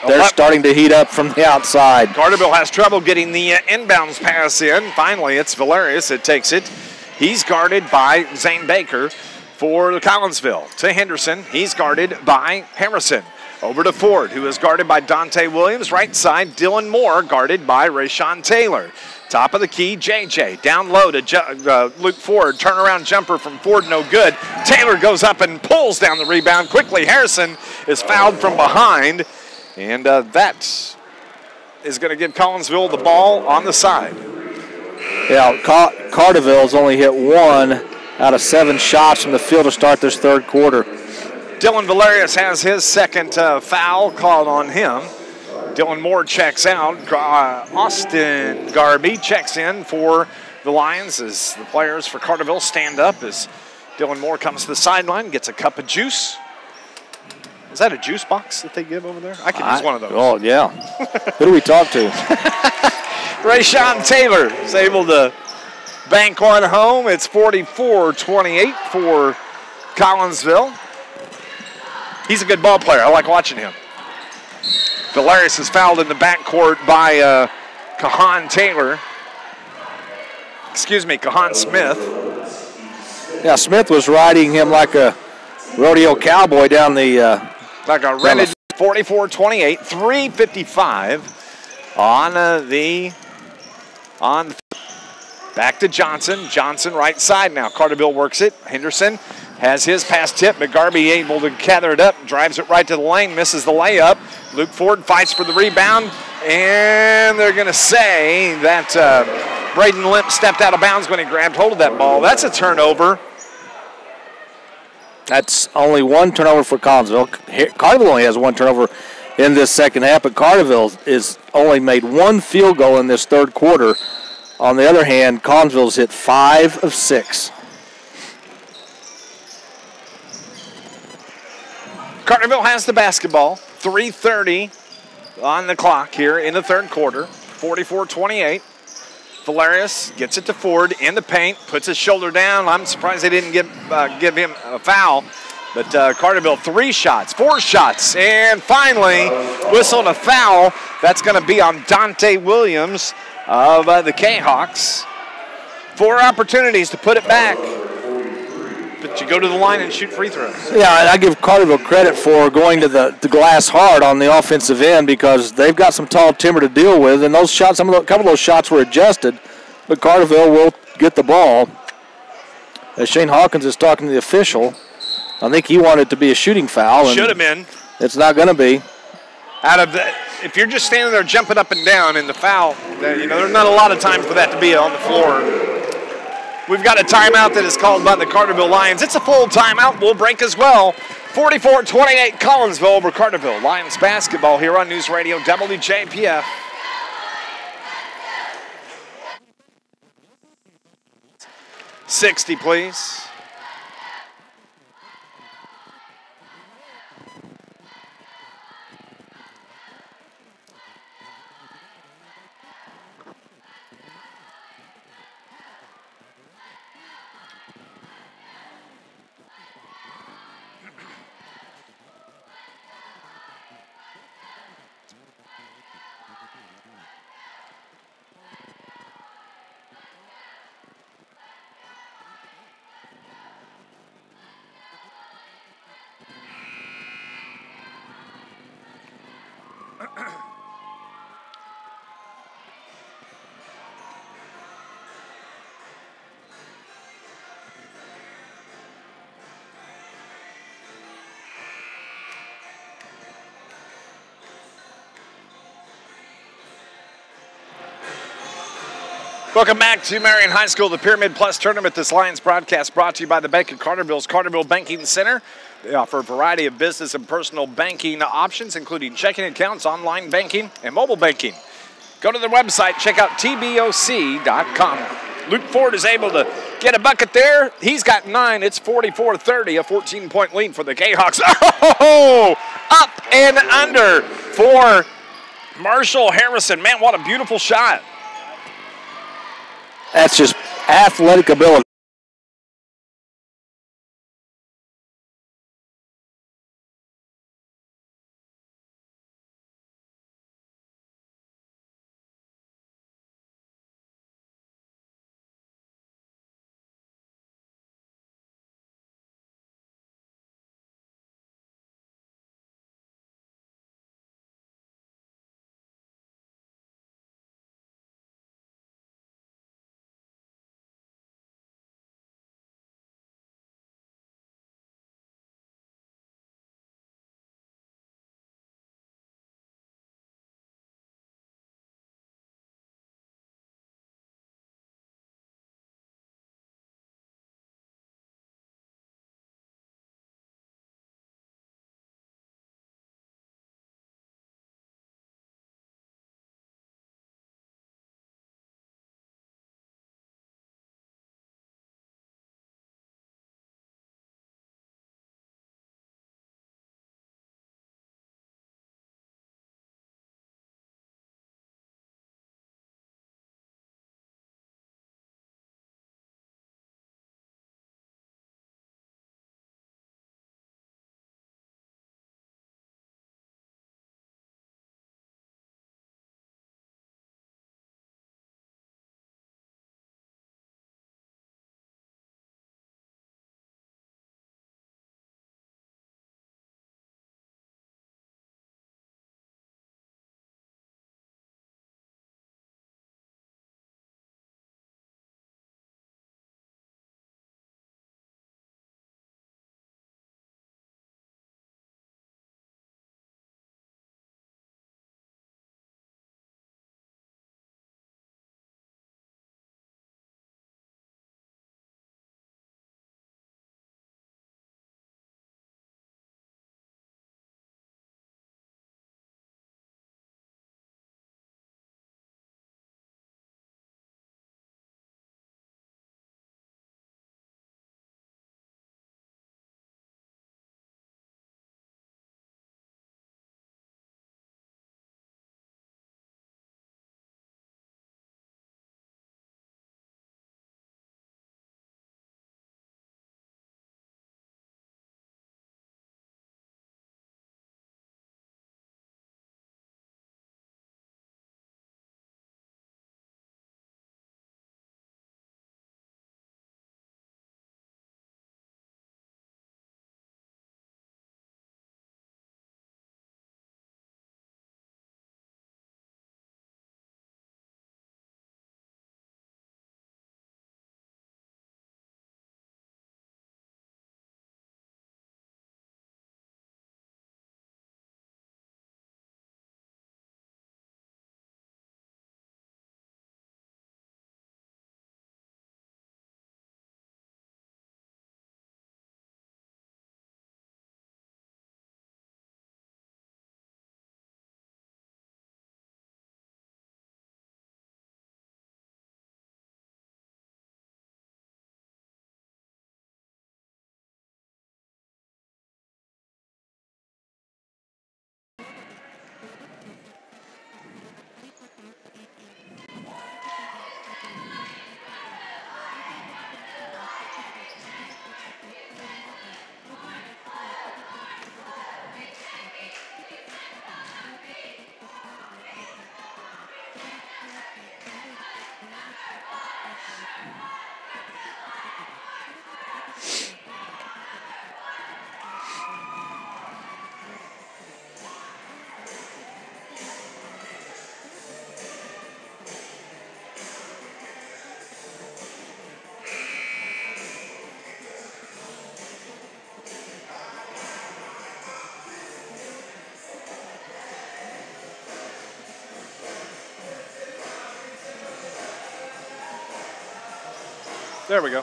They're starting to heat up from the outside. Carterville has trouble getting the inbounds pass in. Finally, it's Valerius that takes it. He's guarded by Zane Baker for Collinsville. To Henderson, he's guarded by Harrison. Over to Ford, who is guarded by Dante Williams. Right side, Dylan Moore, guarded by Rashawn Taylor. Top of the key, JJ. Down low to Luke Ford. Turnaround jumper from Ford, no good. Taylor goes up and pulls down the rebound quickly. Harrison is fouled from behind. And that is going to give Collinsville the ball on the side. Yeah, Carterville's only hit 1 out of 7 shots from the field to start this third quarter. Dylan Valerius has his second foul called on him. Dylan Moore checks out. Austin Garby checks in for the Lions as the players for Carterville stand up as Dylan Moore comes to the sideline, gets a cup of juice. Is that a juice box that they give over there? I could use one of those. Oh, yeah. Who do we talk to? Rashawn Taylor is able to bank one home. It's 44-28 for Collinsville. He's a good ball player. I like watching him. Valerius is fouled in the backcourt by Kahan Smith. Yeah, Smith was riding him like a rodeo cowboy down the... like a rented 44-28, 3:55 on back to Johnson. Johnson right side now. Carterville works it. Henderson has his pass tip, but Garby able to gather it up, drives it right to the lane, misses the layup. Luke Ford fights for the rebound, and they're going to say that Braden Limp stepped out of bounds when he grabbed hold of that ball. That's a turnover. That's only 1 turnover for Collinsville. Carterville only has 1 turnover in this second half, but Carterville is only made 1 field goal in this third quarter. On the other hand, Collinsville's hit 5 of 6. Carterville has the basketball. 3:30 on the clock here in the third quarter. 44-28. Valerius gets it to Ford in the paint, puts his shoulder down. I'm surprised they didn't give him a foul. But Carterville 3 shots, 4 shots, and finally whistled a foul. That's going to be on Dante Williams of the Kahoks. 4 opportunities to put it back. But you go to the line and shoot free throws. Yeah, I give Carterville credit for going to the glass hard on the offensive end because they've got some tall timber to deal with, and those shots, a couple of those shots were adjusted, but Carterville will get the ball. As Shane Hawkins is talking to the official, I think he wanted it to be a shooting foul. Should have been. It's not going to be. If you're just standing there jumping up and down in the foul, there's not a lot of time for that to be on the floor. We've got a timeout that is called by the Carterville Lions. It's a full timeout. We'll break as well. 44-28 Collinsville over Carterville. Lions basketball here on News Radio WJPF. $60, please. Welcome back to Marion High School, the Pyramid Plus Tournament. This Lions broadcast brought to you by the Bank of Carterville's Carterville Banking Center. They offer a variety of business and personal banking options, including checking accounts, online banking, and mobile banking. Go to their website, check out tboc.com. Luke Ford is able to get a bucket there. He's got 9. It's 44-30, a 14-point lead for the Jayhawks. Oh, up and under for Marshall Harrison. Man, what a beautiful shot. That's just athletic ability. There we go.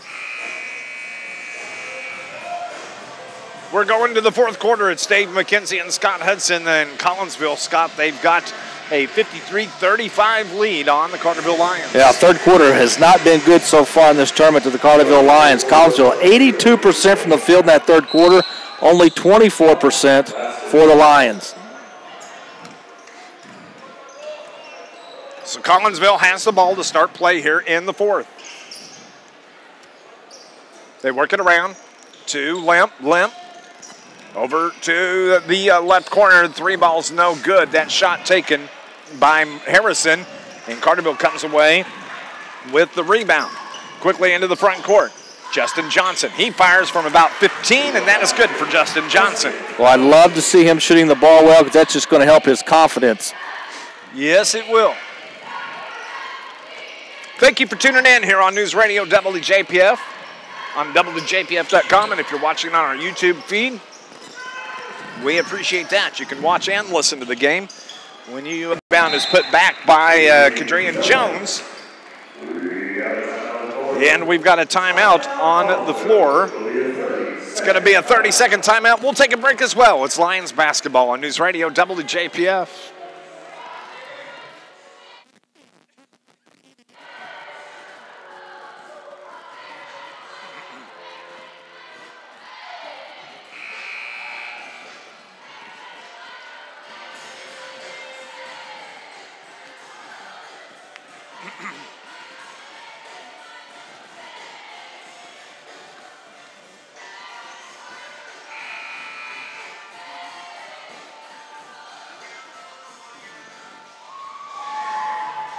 We're going to the fourth quarter. It's Dave McKenzie and Scott Hudson and Collinsville. Scott, they've got a 53-35 lead on the Carterville Lions. Yeah, third quarter has not been good so far in this tournament to the Carterville Lions. Collinsville, 82% from the field in that third quarter, only 24% for the Lions. So Collinsville has the ball to start play here in the fourth. They work it around to Limp. Over to the left corner. 3 balls no good. That shot taken by Harrison. And Carterville comes away with the rebound. Quickly into the front court. Justin Johnson. He fires from about 15, and that is good for Justin Johnson. Well, I'd love to see him shooting the ball well because that's just going to help his confidence. Yes, it will. Thank you for tuning in here on News Radio WJPF. On WJPF.com, and if you're watching on our YouTube feed, we appreciate that. You can watch and listen to the game. When you rebound is put back by Kadrian Jones. And we've got a timeout on the floor. It's going to be a 30-second timeout. We'll take a break as well. It's Lions basketball on News Radio WJPF.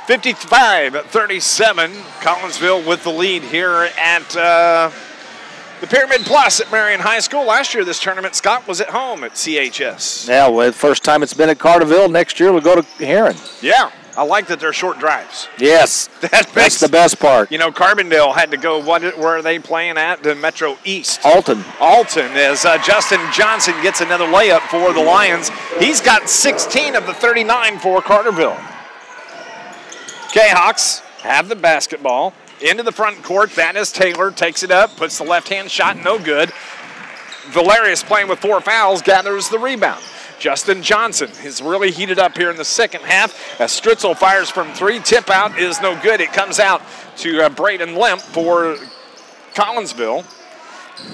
(55-37), Collinsville with the lead here at the Pyramid Plus at Marion High School. Last year, this tournament, Scott, was at home at CHS. Yeah, well, first time it's been at Carterville. Next year, we'll go to Heron. Yeah, I like that they're short drives. Yes, that's the best part. You know, Carbondale had to go, where are they playing at? The Metro East. Alton, as Justin Johnson gets another layup for the Lions. He's got 16 of the 39 for Carterville. Kahoks have the basketball into the front court. That is Taylor, takes it up, puts the left-hand shot, no good. Valerius, playing with 4 fouls, gathers the rebound. Justin Johnson is really heated up here in the second half as Stritzel fires from 3. Tip out is no good. It comes out to Braden Limp for Collinsville.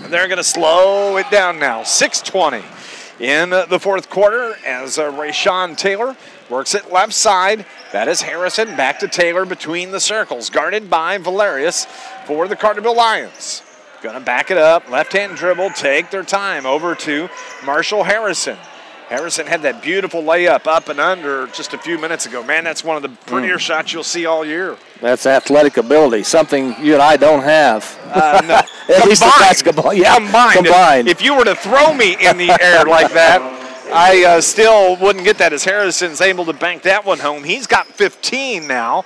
And they're going to slow it down now. 6:20 in the fourth quarter as Rayshawn Taylor works it left side. That is Harrison. Back to Taylor between the circles. Guarded by Valerius for the Carterville Lions. Going to back it up. Left-hand dribble. Take their time. Over to Marshall Harrison. Harrison had that beautiful layup up and under just a few minutes ago. Man, that's one of the prettier shots you'll see all year. That's athletic ability, something you and I don't have. No. At least in basketball. Yeah, combined. If you were to throw me in the air like that, I still wouldn't get that as Harrison's able to bank that one home. He's got 15 now,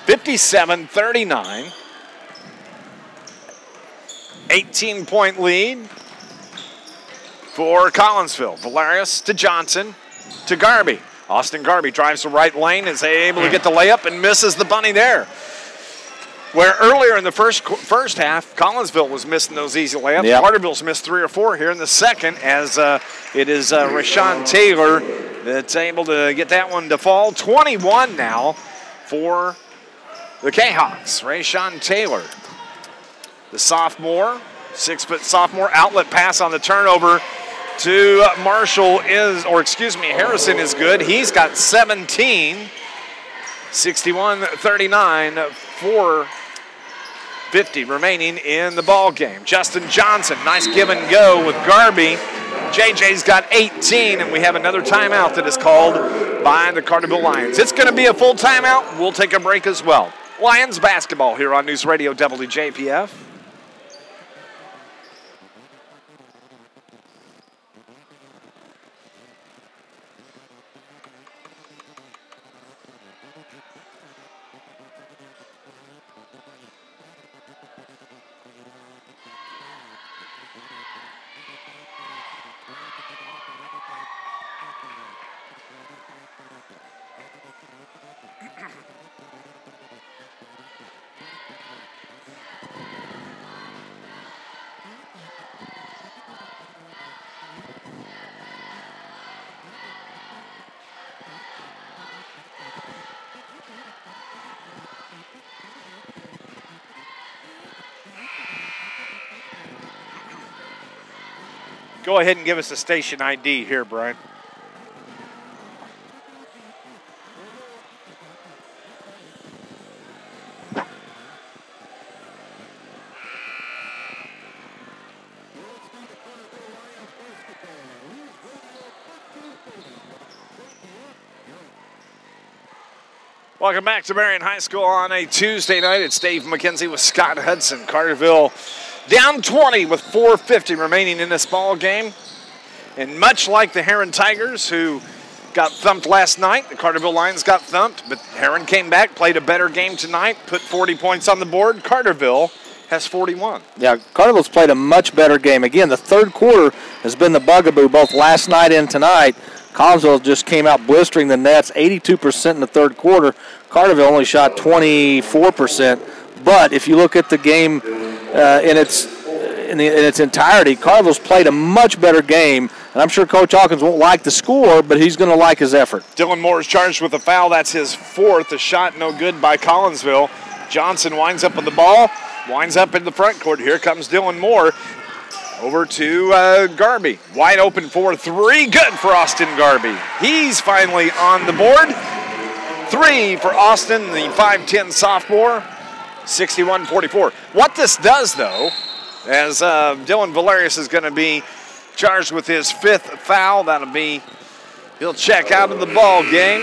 57-39. 18-point lead for Collinsville. Valerius to Johnson to Garby. Austin Garby drives the right lane, is able to get the layup and misses the bunny there. Where earlier in the first half, Collinsville was missing those easy layups. Yep. Carterville's missed 3 or 4 here in the second as it is Rashawn Taylor that's able to get that one to fall. 21 now for the Kahoks. Rashawn Taylor, the sophomore, 6-foot sophomore, outlet pass on the turnover to Harrison is good. He's got 17. 61-39, 4:50 remaining in the ball game. Justin Johnson, nice give and go with Garby. JJ's got 18, and we have another timeout that is called by the Carterville Lions. It's going to be a full timeout. We'll take a break as well. Lions basketball here on News Radio WJPF. Go ahead and give us a station ID here, Brian. Welcome back to Marion High School on a Tuesday night. It's Dave McKenzie with Scott Hudson. Carterville down 20 with 4:50 remaining in this ball game. And much like the Heron Tigers, who got thumped last night, the Carterville Lions got thumped, but Heron came back, played a better game tonight, put 40 points on the board. Carterville has 41. Yeah, Carterville's played a much better game. Again, the third quarter has been the bugaboo both last night and tonight. Collinsville just came out blistering the nets, 82% in the third quarter. Carterville only shot 24%. But if you look at the game in its entirety, Carterville's played a much better game. And I'm sure Coach Hawkins won't like the score, but he's going to like his effort. Dylan Moore is charged with a foul. That's his fourth. A shot no good by Collinsville. Johnson winds up with the ball, winds up in the front court. Here comes Dylan Moore. Over to Garby. Wide open for three. Good for Austin Garby. He's finally on the board. Three for Austin, the 5'10 sophomore. 61-44. What this does, though, as Dylan Valerius is going to be charged with his fifth foul. He'll check out of the ball game.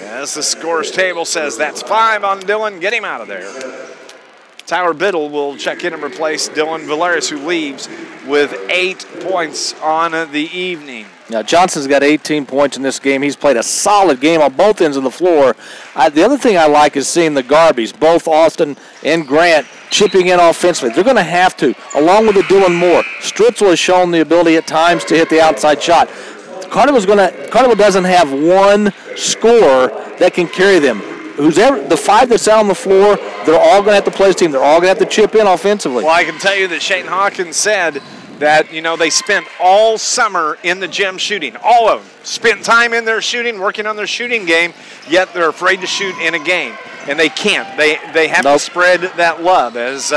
As the scores table says, that's 5 on Dylan. Get him out of there. Tyler Biddle will check in and replace Dylan Valerius, who leaves with 8 points on the evening. Now, Johnson's got 18 points in this game. He's played a solid game on both ends of the floor. The other thing I like is seeing the Garbys, both Austin and Grant, chipping in offensively. They're going to have to, along with the Dylan Moore. Stritzel has shown the ability at times to hit the outside shot. Carterville doesn't have one scorer that can carry them. The 5 that's out on the floor, they're all going to have to play as a team. They're all going to have to chip in offensively. Well, I can tell you that Shane Hawkins said that, they spent all summer in the gym shooting. All of them spent time in their shooting, working on their shooting game, yet they're afraid to shoot in a game. And they can't. They have to spread that love. As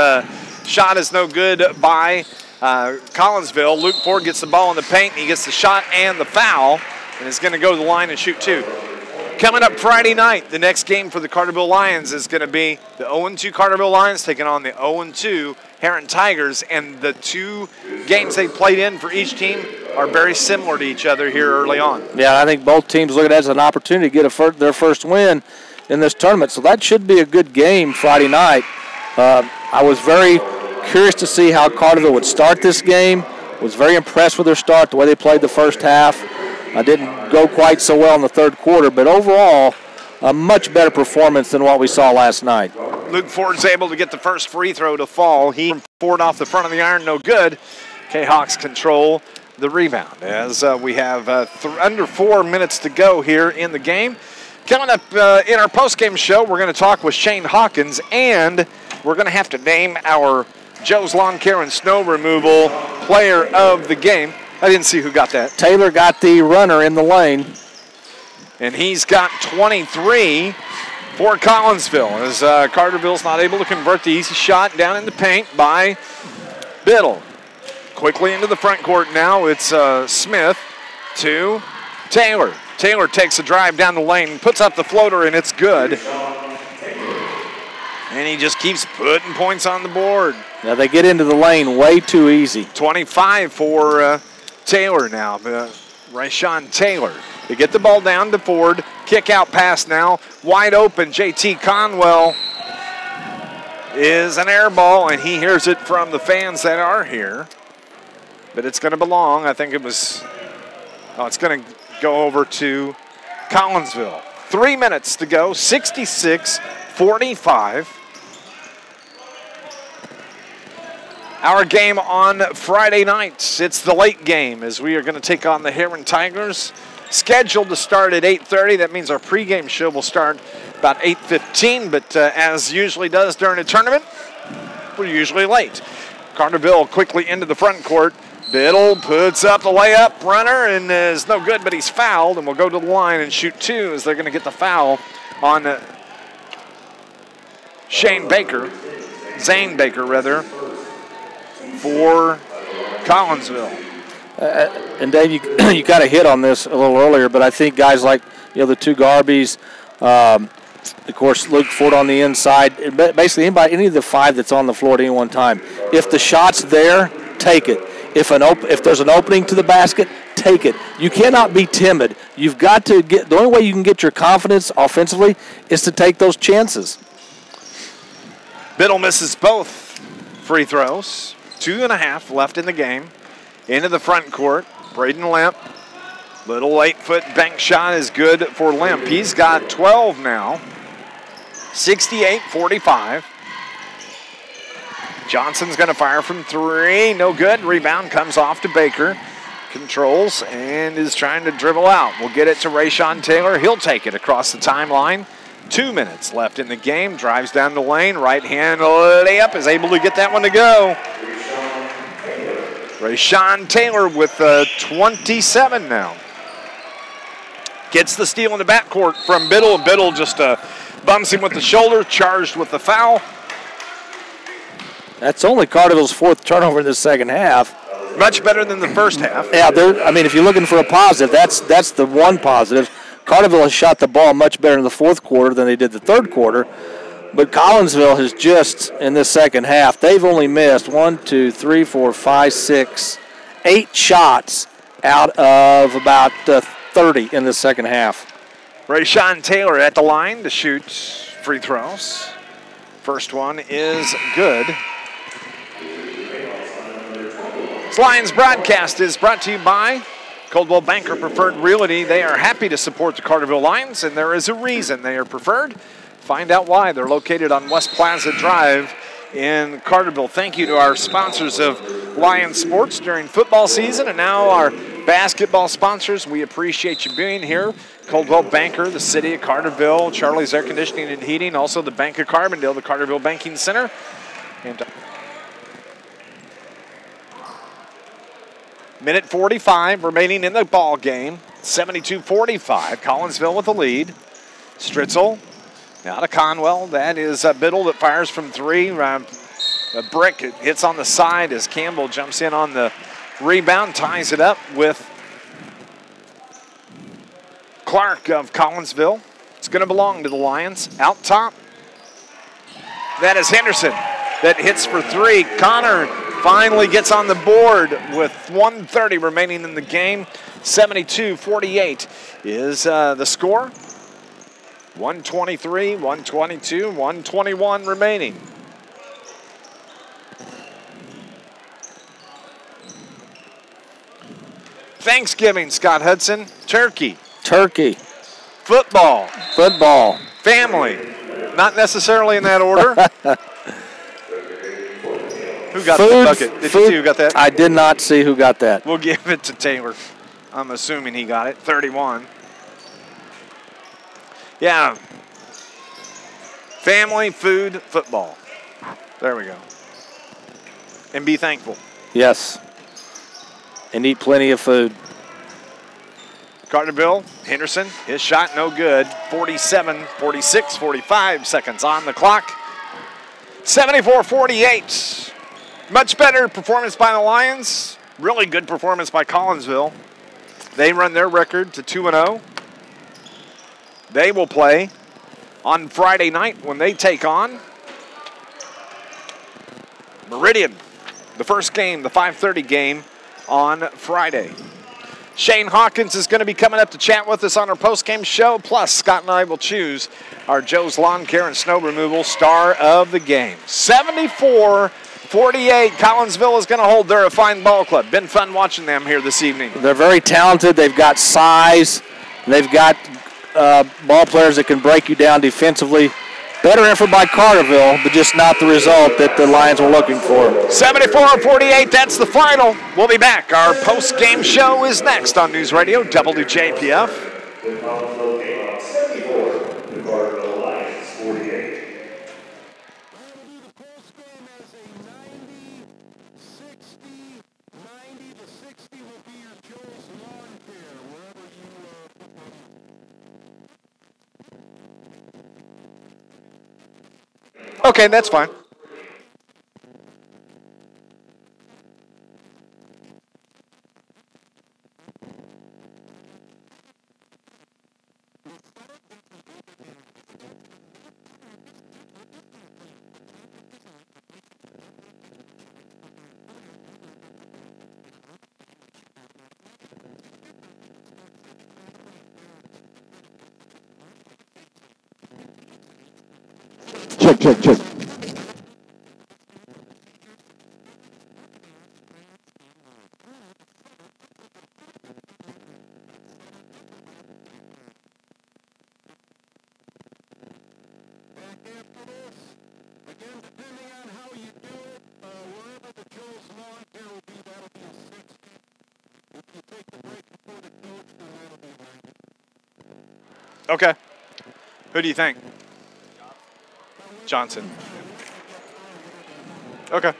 shot is no good by Collinsville. Luke Ford gets the ball in the paint. He gets the shot and the foul, and is going to go to the line and shoot 2. Coming up Friday night, the next game for the Carterville Lions is going to be the 0-2 Carterville Lions taking on the 0-2 Heron Tigers, and the 2 games they played in for each team are very similar to each other here early on. Yeah, I think both teams look at it as an opportunity to get their first win in this tournament, so that should be a good game Friday night. I was very curious to see how Carterville would start this game. Was very impressed with their start, the way they played the first half. Didn't go quite so well in the third quarter, but overall, a much better performance than what we saw last night. Luke Ford's able to get the first free throw to fall. He Ford off the front of the iron, no good. Kahoks control the rebound as we have under 4 minutes to go here in the game. Coming up in our postgame show, we're going to talk with Shane Hawkins, and we're going to have to name our Joe's Lawn Care and Snow Removal player of the game. I didn't see who got that. Taylor got the runner in the lane. And he's got 23 for Collinsville, as Carterville's not able to convert the easy shot down in the paint by Biddle. Quickly into the front court now. It's Smith to Taylor. Taylor takes a drive down the lane, puts up the floater, and it's good. And he just keeps putting points on the board. Now they get into the lane way too easy. 25 for Taylor now, Ryshawn Taylor. They get the ball down to Ford. Kick out pass now. Wide open. JT Conwell is an air ball, and he hears it from the fans that are here. But it's going to belong. I think it's going to go over to Collinsville. 3 minutes to go. 66-45. Our game on Friday night. It's the late game as we are going to take on the Heron Tigers. Scheduled to start at 8:30. That means our pregame show will start about 8:15, but as usually does during a tournament, we're usually late. Carterville quickly into the front court. Biddle puts up the layup runner and is no good, but he's fouled and will go to the line and shoot 2 as they're going to get the foul on Zane Baker, for Collinsville. And Dave, you kind of hit on this a little earlier, but I think guys like the two Garbies, of course Luke Ford on the inside, basically any of the five that's on the floor at any one time. If the shot's there, take it. If there's an opening to the basket, take it. You cannot be timid. You've got to the only way you can get your confidence offensively is to take those chances. Biddle misses both free throws. 2.5 left in the game. Into the front court. Braden Lemp. Little 8-foot bank shot is good for Lemp. He's got 12 now. 68-45. Johnson's going to fire from 3. No good. Rebound comes off to Baker. Controls and is trying to dribble out. We'll get it to Rayshawn Taylor. He'll take it across the timeline. 2 minutes left in the game. Drives down the lane. Right hand layup is able to get that one to go. Rayshawn Taylor with 27 now. Gets the steal in the backcourt from Biddle. Biddle just bumps him with the shoulder, charged with the foul. That's only Carterville's 4th turnover in the second half. Much better than the first half. Yeah, if you're looking for a positive, that's the one positive. Carterville has shot the ball much better in the fourth quarter than they did the third quarter. But Collinsville has just, in this second half, they've only missed 8 shots out of about 30 in the second half. Rayshawn Taylor at the line to shoot free throws. First one is good. This Lions broadcast is brought to you by Coldwell Banker Preferred Realty. They are happy to support the Carterville Lions, and there is a reason they are preferred. Find out why. They're located on West Plaza Drive in Carterville. Thank you to our sponsors of Lions Sports during football season, and now our basketball sponsors. We appreciate you being here. Coldwell Banker, the city of Carterville, Charlie's Air Conditioning and Heating, also the Bank of Carbondale, the Carterville Banking Center. And minute 45 remaining in the ball game. 72-45. Collinsville with the lead. Stritzel out of Conwell. That is Biddle that fires from 3. A brick hits on the side as Campbell jumps in on the rebound, ties it up with Clark of Collinsville. It's going to belong to the Lions. Out top, that is Henderson that hits for 3. Connor finally gets on the board with 1:30 remaining in the game. 72-48 is the score. 123, 122, 121 remaining. Thanksgiving, Scott Hudson. Turkey. Football. Family. Not necessarily in that order. Who got the bucket? Did you see who got that? I did not see who got that. We'll give it to Taylor. I'm assuming he got it. 31. Yeah. Family, food, football. There we go. And be thankful. Yes. And eat plenty of food. Carterville, Henderson, his shot no good. 47, 46, 45 seconds on the clock. 74-48. Much better performance by the Lions. Really good performance by Collinsville. They run their record to 2-0. They will play on Friday night when they take on Meridian. The first game, the 5:30 game on Friday. Shane Hawkins is going to be coming up to chat with us on our post-game show. Plus, Scott and I will choose our Joe's Lawn Care and Snow Removal star of the game. 74-48. Collinsville is going to hold. They're a fine ball club. Been fun watching them here this evening. They're very talented. They've got size. They've got ball players that can break you down defensively. Better effort by Carterville, but just not the result that the Lions were looking for. 74-48, that's the final. We'll be back. Our post-game show is next on News Radio WJPF. The Collinsville Kahoks 74, the Carterville Lions 48. Okay, that's fine. check. Okay. Who do you think? Johnson. Okay.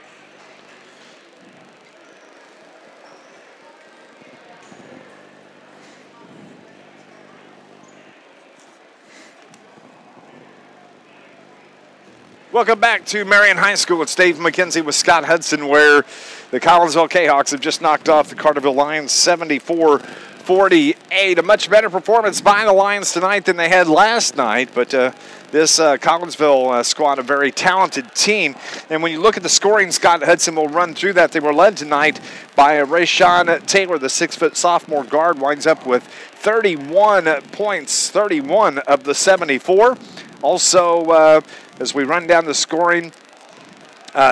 Welcome back to Marion High School. It's Dave McKenzie with Scott Hudson, where the Collinsville Kahoks have just knocked off the Carterville Lions 74-48. A much better performance by the Lions tonight than they had last night, but this Collinsville squad, a very talented team. And when you look at the scoring, Scott Hudson will run through that. They were led tonight by Rayshawn Taylor, the 6-foot sophomore guard, winds up with 31 points, 31 of the 74. Also, as we run down the scoring,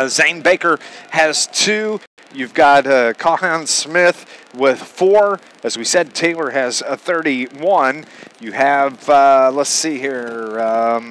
Zane Baker has 2. You've got Cahan Smith with 4. As we said, Taylor has a 31. You have, let's see here,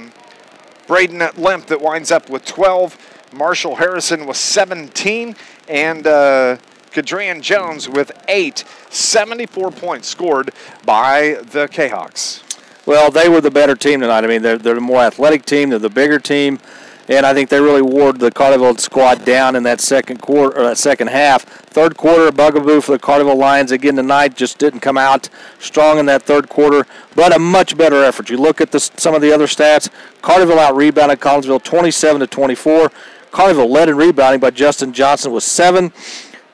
Braden Lemp that winds up with 12. Marshall Harrison with 17. And Kadrian Jones with 8. 74 points scored by the Kahoks. Well, they were the better team tonight. I mean, they're the more athletic team. They're the bigger team. And I think they really wore the Carterville squad down in that second quarter, or that second half. Third quarter, a bugaboo for the Carterville Lions again tonight. Just didn't come out strong in that third quarter, but a much better effort. You look at some of the other stats. Carterville out-rebounded Collinsville 27-24. Carterville led in rebounding by Justin Johnson with 7.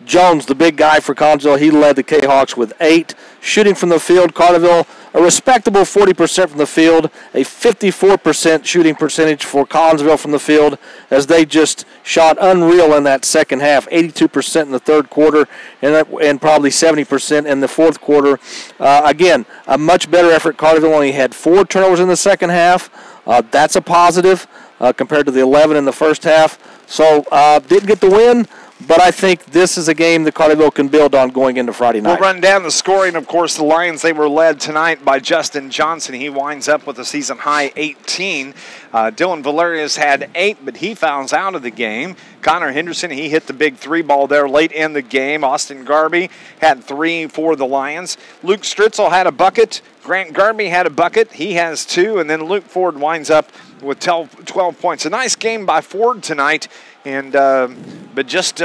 Jones, the big guy for Collinsville, he led the K-Hawks with 8. Shooting from the field, Carterville, a respectable 40% from the field, a 54% shooting percentage for Collinsville from the field, as they just shot unreal in that second half, 82% in the third quarter and probably 70% in the fourth quarter. Again, a much better effort. Carterville only had 4 turnovers in the second half. That's a positive compared to the 11 in the first half. So didn't get the win, but I think this is a game that Carterville can build on going into Friday night. We'll run down the scoring. Of course, the Lions, they were led tonight by Justin Johnson. He winds up with a season-high 18. Dylan Valerius had 8, but he fouls out of the game. Connor Henderson, he hit the big 3 ball there late in the game. Austin Garby had 3 for the Lions. Luke Stritzel had a bucket. Grant Garby had a bucket. He has 2. And then Luke Ford winds up with 12 points. A nice game by Ford tonight. And but just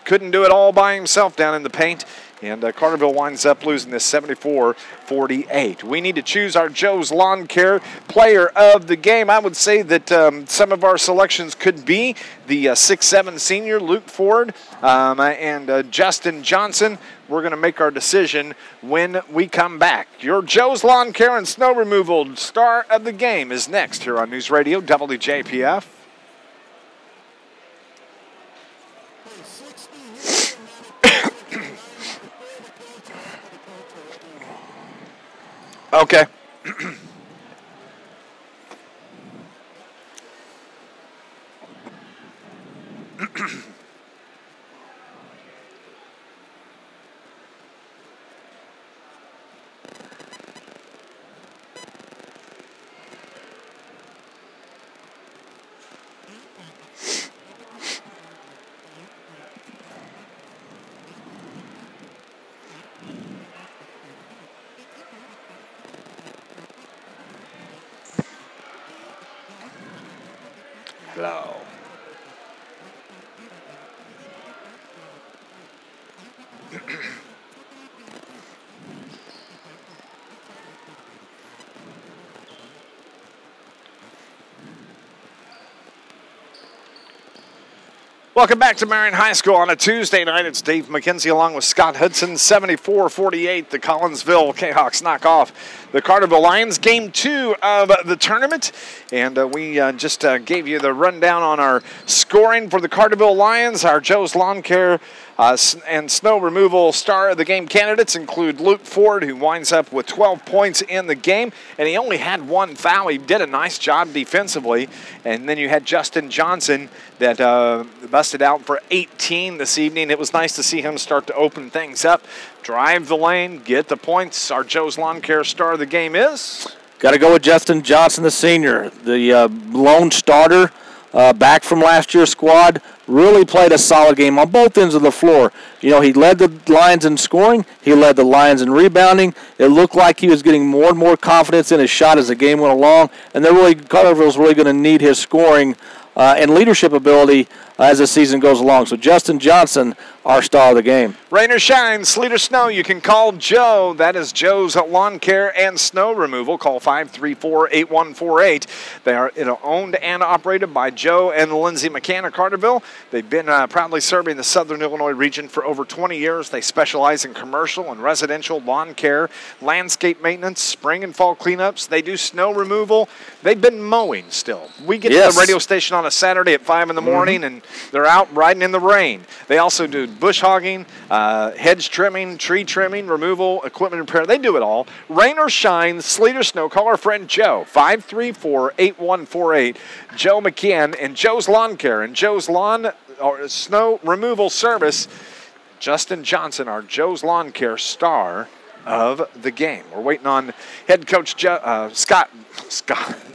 couldn't do it all by himself down in the paint. And Carterville winds up losing this 74-48. We need to choose our Joe's Lawn Care player of the game. I would say that some of our selections could be the 6'7" senior Luke Ford and Justin Johnson. We're going to make our decision when we come back. Your Joe's Lawn Care and Snow Removal star of the game is next here on News Radio WJPF. Okay. Hello. Welcome back to Marion High School on a Tuesday night. It's Dave McKenzie along with Scott Hudson. 74-48, the Collinsville Kahoks knock off the Carterville Lions. Game 2 of the tournament. And we just gave you the rundown on our scoring for the Carterville Lions. Our Joe's Lawn Care And snow removal star of the game candidates include Luke Ford, who winds up with 12 points in the game, and he only had one foul. He did a nice job defensively. And then you had Justin Johnson that busted out for 18 this evening. It was nice to see him start to open things up, drive the lane, get the points. Our Joe's Lawn Care star of the game is? Got to go with Justin Johnson, the senior, the lone starter, back from last year's squad. Really played a solid game on both ends of the floor. You know, he led the Lions in scoring. He led the Lions in rebounding. It looked like he was getting more and more confidence in his shot as the game went along. And Carterville's really going to need his scoring and leadership ability as the season goes along. So Justin Johnson, our star of the game. Rain or shine, sleet or snow, you can call Joe. That is Joe's Lawn Care and Snow Removal. Call 534-8148. They are owned and operated by Joe and Lindsay McCann of Carterville. They've been proudly serving the Southern Illinois region for over 20 years. They specialize in commercial and residential lawn care, landscape maintenance, spring and fall cleanups. They do snow removal. They've been mowing still. We get to the radio station on a Saturday at 5 in the morning, and they're out riding in the rain. They also do bush hogging, hedge trimming, tree trimming, removal, equipment repair. They do it all. Rain or shine, sleet or snow, call our friend Joe, 534-8148. Joe McKeon and Joe's Lawn Care and Joe's Lawn or Snow Removal Service. Justin Johnson, our Joe's Lawn Care star of the game. We're waiting on head coach Scott.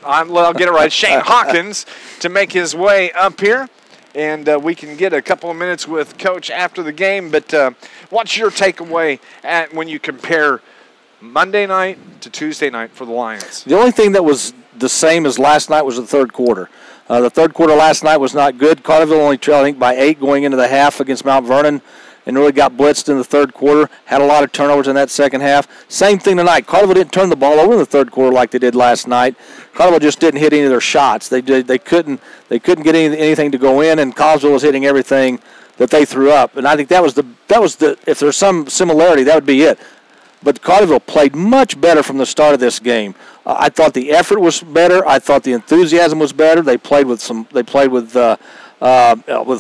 I'll get it right. Shane Hawkins to make his way up here. And we can get a couple of minutes with Coach after the game. But what's your takeaway when you compare Monday night to Tuesday night for the Lions? The only thing that was the same as last night was the third quarter. The third quarter last night was not good. Carterville only trailed, I think, by 8 going into the half against Mount Vernon, and really got blitzed in the third quarter. Had a lot of turnovers in that second half. Same thing tonight. Carterville didn't turn the ball over in the third quarter like they did last night. Carterville just didn't hit any of their shots. They couldn't get anything to go in, and Collinsville was hitting everything that they threw up. And I think that was the if there's some similarity, that would be it. But Carterville played much better from the start of this game. I thought the effort was better. I thought the enthusiasm was better. They played with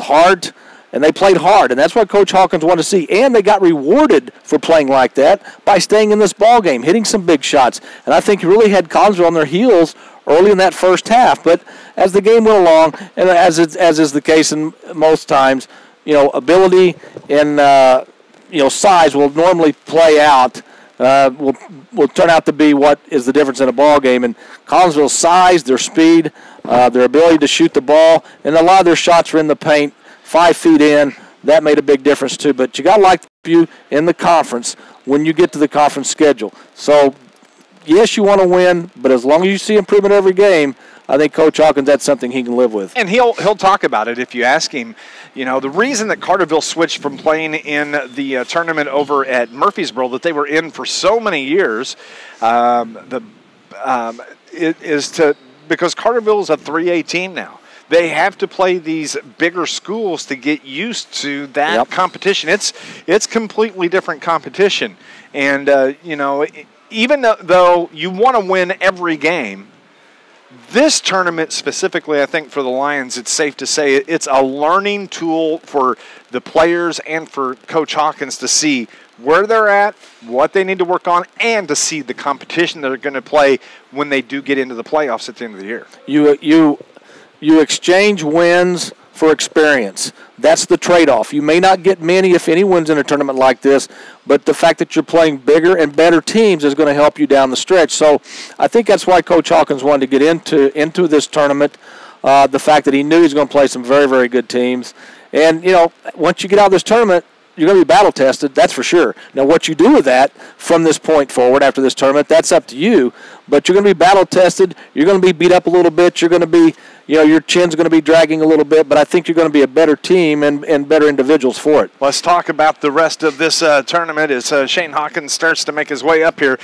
heart. And they played hard, and that's what Coach Hawkins wanted to see. And they got rewarded for playing like that by staying in this ball game, hitting some big shots. And I think he really had Collinsville on their heels early in that first half. But as the game went along, and as is the case in most times, ability and size will normally play out. Will turn out to be what is the difference in a ball game. And Collinsville's size, their speed, their ability to shoot the ball, and a lot of their shots were in the paint. 5 feet in, that made a big difference too. But you got to like you in the conference when you get to the conference schedule. So, yes, you want to win, but as long as you see improvement every game, I think Coach Hawkins, that's something he can live with. And he'll talk about it if you ask him. The reason that Carterville switched from playing in the tournament over at Murfreesboro that they were in for so many years because Carterville is a 3A team now. They have to play these bigger schools to get used to that competition. It's completely different competition. And, even though you want to win every game, this tournament specifically, I think, for the Lions, it's safe to say it's a learning tool for the players and for Coach Hawkins to see where they're at, what they need to work on, and to see the competition they're going to play when they do get into the playoffs at the end of the year. You exchange wins for experience. That's the trade-off. You may not get many, if any, wins in a tournament like this, but the fact that you're playing bigger and better teams is going to help you down the stretch. So I think that's why Coach Hawkins wanted to get into this tournament, the fact that he knew he was going to play some very, very good teams. And, once you get out of this tournament, you're going to be battle-tested, that's for sure. Now, what you do with that from this point forward after this tournament, that's up to you. But you're going to be battle-tested. You're going to be beat up a little bit. You're going to be, your chin's going to be dragging a little bit. But I think you're going to be a better team and better individuals for it. Let's talk about the rest of this tournament as Shane Hawkins starts to make his way up here.